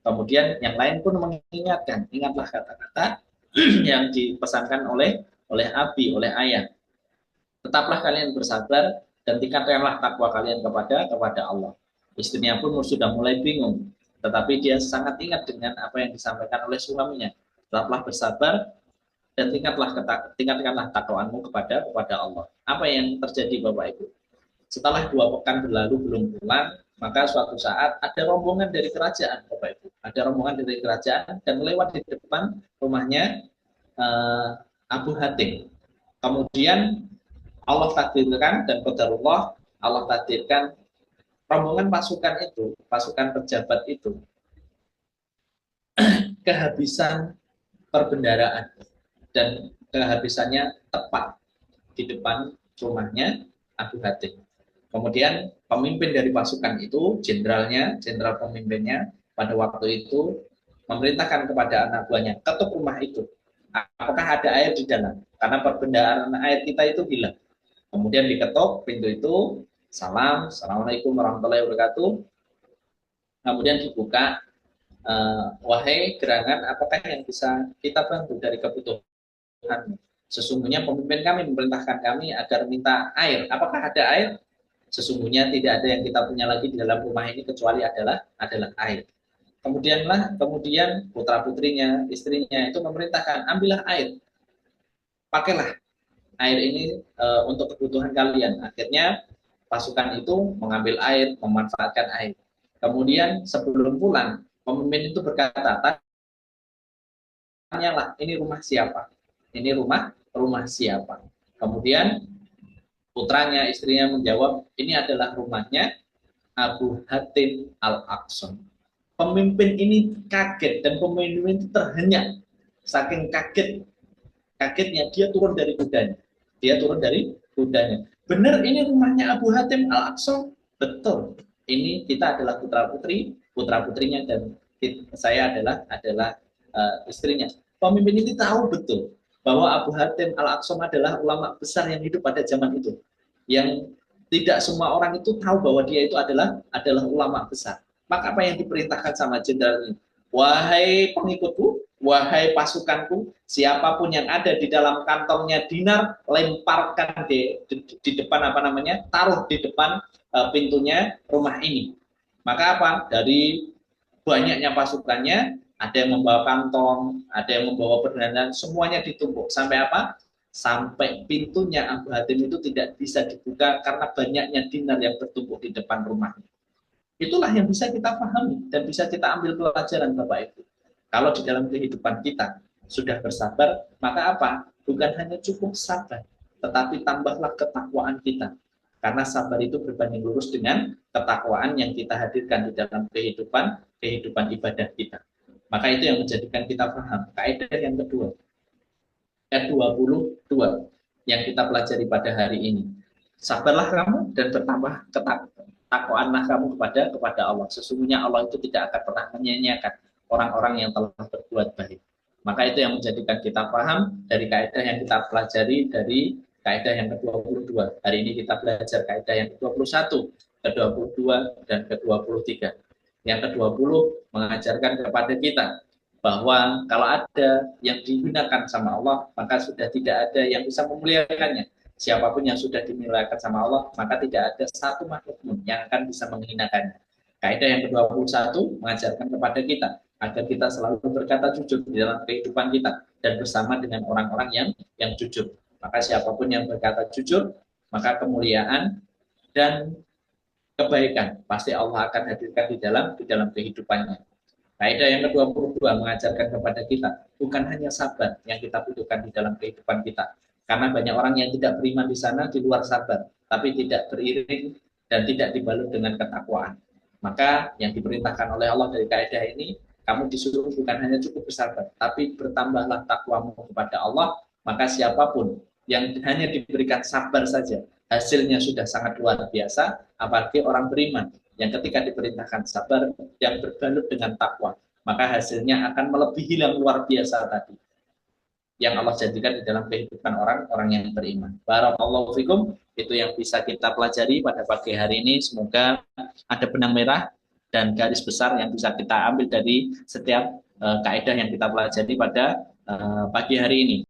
Kemudian yang lain pun mengingatkan, ingatlah kata-kata yang dipesankan oleh abi, oleh ayah. Tetaplah kalian bersabar dan tingkatkanlah takwa kalian kepada Allah. Istrinya pun sudah mulai bingung, tetapi dia sangat ingat dengan apa yang disampaikan oleh suaminya. Tetaplah bersabar dan tingkatkanlah takwaanmu kepada Allah. Apa yang terjadi Bapak Ibu? Setelah 2 pekan berlalu belum pulang, maka suatu saat ada rombongan dari kerajaan Bapak Ibu. Ada rombongan dari kerajaan dan lewat di depan rumahnya Abu Hatim. Kemudian Allah takdirkan dan qadarullah, Allah takdirkan rombongan pasukan itu, pasukan pejabat itu kehabisan perbendaraan dan kehabisannya tepat di depan rumahnya Abu Hatim. Kemudian pemimpin dari pasukan itu, jenderal pemimpinnya pada waktu itu memerintahkan kepada anak buahnya, ketuk rumah itu. Apakah ada air di dalam? Karena perbendaharaan air kita itu hilang. Kemudian diketuk pintu itu, assalamualaikum warahmatullahi wabarakatuh. Kemudian dibuka, wahai gerangan, apakah yang bisa kita bantu dari kebutuhan? Sesungguhnya pemimpin kami memerintahkan kami agar minta air. Apakah ada air? Sesungguhnya tidak ada yang kita punya lagi di dalam rumah ini kecuali adalah air. Kemudian putra putrinya, istrinya itu memerintahkan, ambillah air, pakailah air ini untuk kebutuhan kalian. Akhirnya pasukan itu mengambil air, memanfaatkan air. Kemudian sebelum pulang, pemimpin itu berkata, tanyalah, ini rumah siapa? Ini rumah siapa? Kemudian putranya, istrinya menjawab, ini adalah rumahnya Abu Hatim Al-Aqsam. Pemimpin ini kaget dan pemimpin itu terhenyak. Saking kagetnya dia turun dari kudanya. Benar ini rumahnya Abu Hatim Al-Aqsam? Betul. Ini kita adalah putra putrinya dan saya adalah istrinya. Pemimpin ini tahu betul bahwa Abu Hatim Al-Aqsam adalah ulama besar yang hidup pada zaman itu. Yang tidak semua orang itu tahu bahwa dia itu adalah ulama besar. Maka apa yang diperintahkan sama jenderal ini? Wahai pengikutku, wahai pasukanku, siapapun yang ada di dalam kantongnya dinar, lemparkan di depan taruh di depan pintunya rumah ini. Maka apa? Dari banyaknya pasukannya, ada yang membawa kantong, ada yang membawa berdandan, semuanya ditumpuk. Sampai apa? Sampai pintunya Abu Hatim itu tidak bisa dibuka karena banyaknya dinar yang bertumpuk di depan rumahnya. Itulah yang bisa kita pahami dan bisa kita ambil pelajaran Bapak Ibu. Kalau di dalam kehidupan kita sudah bersabar, maka apa? Bukan hanya cukup sabar, tetapi tambahlah ketakwaan kita. Karena sabar itu berbanding lurus dengan ketakwaan yang kita hadirkan di dalam kehidupan ibadah kita. Maka itu yang menjadikan kita paham. Kaidah yang kedua, ke-22 yang kita pelajari pada hari ini. Sabarlah kamu dan bertambah takwaanlah kamu kepada Allah. Sesungguhnya Allah itu tidak akan pernah menyanyiakan orang-orang yang telah berbuat baik. Maka itu yang menjadikan kita paham dari kaidah yang kita pelajari dari kaidah yang ke-22. Hari ini kita belajar kaidah yang ke-21, ke-22 dan ke-23. Yang ke-20 mengajarkan kepada kita bahwa kalau ada yang digunakan sama Allah, maka sudah tidak ada yang bisa memuliakannya. Siapapun yang sudah dimuliakan sama Allah, maka tidak ada satu makhluk pun yang akan bisa menghinakannya. Kaidah yang ke-21 mengajarkan kepada kita agar kita selalu berkata jujur di dalam kehidupan kita dan bersama dengan orang-orang yang jujur. Maka siapapun yang berkata jujur, maka kemuliaan dan kebaikan pasti Allah akan hadirkan di dalam kehidupannya. Kaidah yang ke-22 mengajarkan kepada kita bukan hanya sabar yang kita butuhkan di dalam kehidupan kita. Karena banyak orang yang tidak beriman di sana di luar sabar, tapi tidak beriring dan tidak dibalut dengan ketakwaan. Maka yang diperintahkan oleh Allah dari kaidah ini, kamu disuruh bukan hanya cukup bersabar, tapi bertambahlah takwamu kepada Allah. Maka siapapun yang hanya diberikan sabar saja, hasilnya sudah sangat luar biasa, apalagi orang beriman yang ketika diperintahkan sabar yang berbalut dengan takwa, maka hasilnya akan melebihi yang luar biasa tadi yang Allah jadikan di dalam kehidupan orang-orang yang beriman. Barakallahu fikum, itu yang bisa kita pelajari pada pagi hari ini. Semoga ada benang merah dan garis besar yang bisa kita ambil dari setiap kaidah yang kita pelajari pada pagi hari ini.